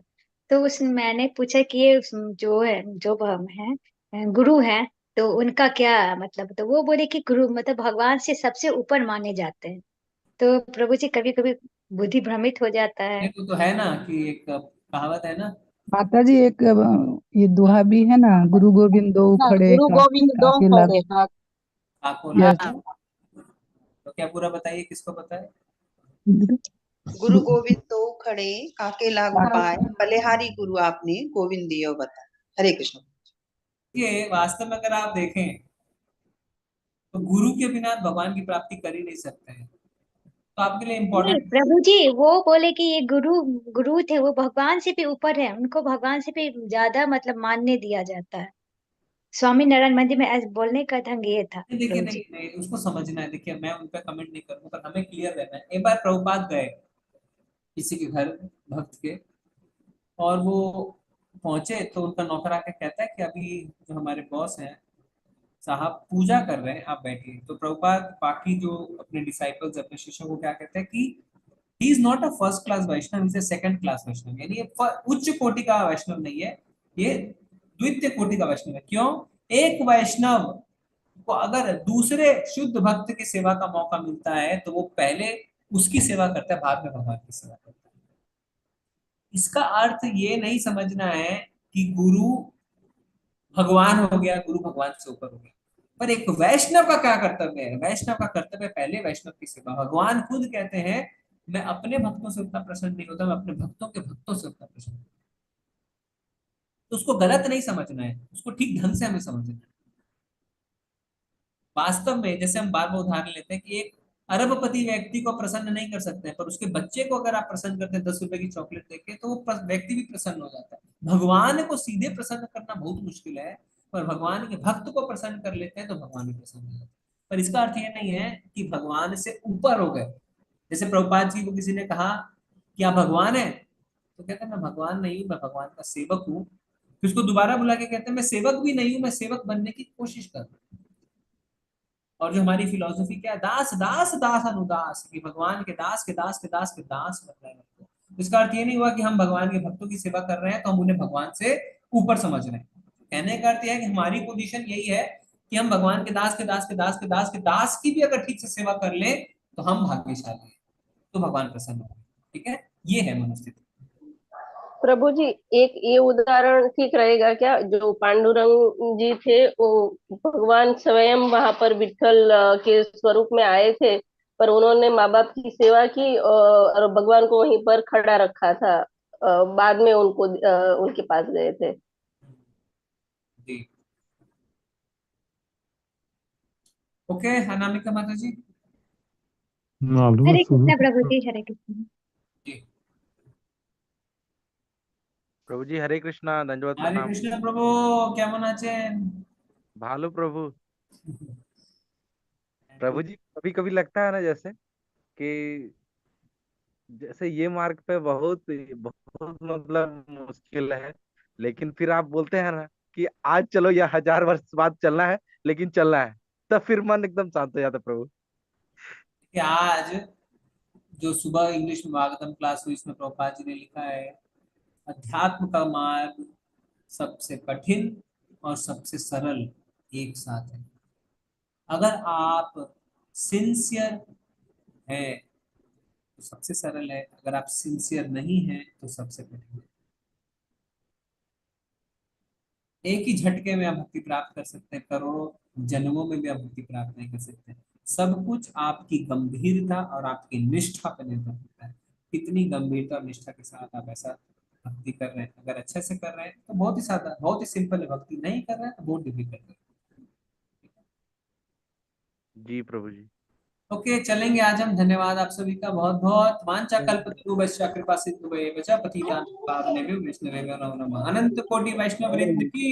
तो उस मैंने पूछा कि ये जो है जो हम है गुरु हैं, तो उनका क्या मतलब, तो वो बोले कि गुरु मतलब भगवान से सबसे ऊपर माने जाते हैं। तो प्रभु जी कभी कभी बुद्धि भ्रमित हो जाता है। तो है ना कि एक कहावत है ना, माता जी एक ये दोहा भी है ना, गुरु गोविंद दो हाँ, खड़े गुरु गोविंद दो काके खड़े, लागू। हाँ। आपको यस। तो क्या पूरा बताइए, किसको पता है? गुरु गोविंद दो खड़े काके लागू पाए, बलिहारी गुरु आपने गोविंद दियो बता। हरे कृष्ण। ये वास्तव में अगर आप देखें तो गुरु के बिना आप भगवान की प्राप्ति कर ही नहीं सकते हैं। तो आपके लिए नहीं इम्पोर्टेंट, प्रभु जी, वो बोले कि ये गुरु गुरु थे, वो भगवान से भी ऊपर है, उनको भगवान से भी ज्यादा मतलब मान्य दिया जाता है। स्वामी नारायण मंदिर में ऐसे बोलने का ढंग ये था देखिए, प्रभु नहीं जी। नहीं उसको समझना है। देखिए, मैं उन पर कमेंट नहीं करूंगा, पर हमें क्लियर रहना है। एक बार प्रभुपाद गए किसी के घर, भक्त के, और वो पहुंचे तो उनका नौकर आके कहता है कि अभी जो हमारे बॉस हैं साहब पूजा कर रहे हैं, आप बैठिए। तो प्रभुपाद बाकी जो अपने डिसाइपल्स, अपने शिष्यों को क्या कहते हैं कि he is not a first class Vaishnav, is a second class Vaishnav, यानी ये उच्च कोटि का वैष्णव नहीं है, ये द्वितीय कोटि का वैष्णव है। क्यों? एक वैष्णव को अगर दूसरे शुद्ध भक्त की सेवा का मौका मिलता है तो वो पहले उसकी सेवा करता है, बाद में भगवान की सेवा करता है। इसका अर्थ ये नहीं समझना है कि गुरु भगवान हो गया, गुरु भगवान से ऊपर हो गया। पर एक वैष्णव का क्या कर्तव्य है? वैष्णव का कर्तव्य पहले वैष्णव की सेवा। भगवान खुद कहते हैं मैं अपने भक्तों से उतना प्रसन्न नहीं होता, मैं अपने भक्तों के भक्तों से उतना प्रसन्न हूं। तो उसको गलत नहीं समझना है, उसको ठीक ढंग से हमें समझना है। वास्तव में जैसे हम बार बार उदाहरण लेते हैं कि एक अरबपति व्यक्ति को प्रसन्न नहीं कर सकते हैं, पर उसके बच्चे को अगर आप प्रसन्न करते हैं 10 रुपए की चॉकलेट देके, तो वो व्यक्ति भी प्रसन्न हो जाता है। भगवान को सीधे प्रसन्न करना बहुत मुश्किल है, पर भगवान के भक्त को प्रसन्न कर लेते हैं तो भगवान भी प्रसन्न हो जाते हैं। पर इसका अर्थ ये नहीं है कि भगवान से ऊपर हो गए। जैसे प्रभुपाद जी को किसी ने कहा कि आप भगवान है, तो कहते हैं मैं भगवान नहीं हूं, मैं भगवान का सेवक हूँ। फिर उसको दोबारा बुला के कहते हैं मैं सेवक भी नहीं हूं, मैं सेवक बनने की कोशिश कर रहा हूं। और जो हमारी फिलोसफी क्या है, दास दास दास अनुदास, कि भगवान के दास के दास के दास के दास बन रहे हैं। इसका अर्थ ये नहीं हुआ कि हम भगवान के भक्तों की सेवा कर रहे हैं तो हम उन्हें भगवान से ऊपर समझ रहे हैं। कहने का अर्थ यह है कि हमारी पोजीशन यही है कि हम भगवान के दास के दास के दास के दास के दास की भी अगर ठीक से सेवा कर ले तो हम भाग्यशाली हैं, तो भगवान प्रसन्न होंगे। ठीक है, ये है मनोस्थिति। प्रभु जी एक ये उदाहरण ठीक रहेगा क्या, जो पांडुरंग जी थे वो भगवान स्वयं वहां पर विठल के स्वरूप में आए थे, पर उन्होंने माँ बाप की सेवा की और भगवान को वहीं पर खड़ा रखा था। बाद में उनको उनके पास गए थे। जी, ओके, अनामिका माता जी। हरे कृष्णा प्रभु जी, हरे कृष्णा। जी, प्रभु जी हरे कृष्णा, दंडवत हरे प्रणाम। कृष्ण प्रभु, কেমন আছেন? भालो प्रभु। प्रभु जी कभी कभी लगता है ना जैसे कि जैसे ये मार्ग पे बहुत बहुत मतलब मुश्किल है, लेकिन फिर आप बोलते हैं ना कि आज चलो या 1000 वर्ष बाद चलना है, लेकिन चलना है, तब फिर मन एकदम शांत हो जाता है प्रभु। कि आज जो सुबह इंग्लिश में भागवतम क्लास हुई, इसमें प्रभुपाद जी ने लिखा है अध्यात्म का मार्ग सबसे कठिन और सबसे सरल एक साथ है। अगर आप सिंसियर हैं तो सबसे सरल है, अगर आप सिंसियर नहीं हैं तो सबसे कठिन है। एक ही झटके में आप भक्ति प्राप्त कर सकते हैं, करोड़ों जन्मों में भी आप भक्ति प्राप्त नहीं कर सकते। सब कुछ आपकी गंभीरता और आपकी निष्ठा पर निर्भर करता है, कितनी गंभीरता और निष्ठा के साथ आप ऐसा भक्ति कर रहे हैं। अगर अच्छे से कर रहे हैं तो बहुत ही सादा, बहुत ही सिंपल है। भक्ति नहीं कर रहे हैं तो बहुत डिफिकल्ट है। जी प्रभु जी। ओके, चलेंगे आज हम। धन्यवाद आप सभी का बहुत बहुत। वांछा कल्पतरुभ्यश्च कृपा सिन्धुभ्येव च पतितानां पावनेभ्यो वैष्णवेभ्यो नमो नमः। अनंत कोटि वैष्णव वृंद की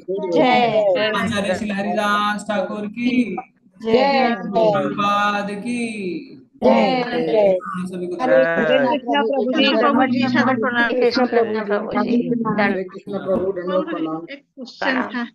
जय। आचार्य श्री हरिदास ठाकुर की जय। प्रभुपाद की जय। सभी को हरे कृष्णा प्रभु जी, प्रभु जी सदा प्रणाम। कृष्ण प्रभु जी। हरे कृष्ण प्रभु, दंडवत प्रणाम। एक क्वेश्चन था।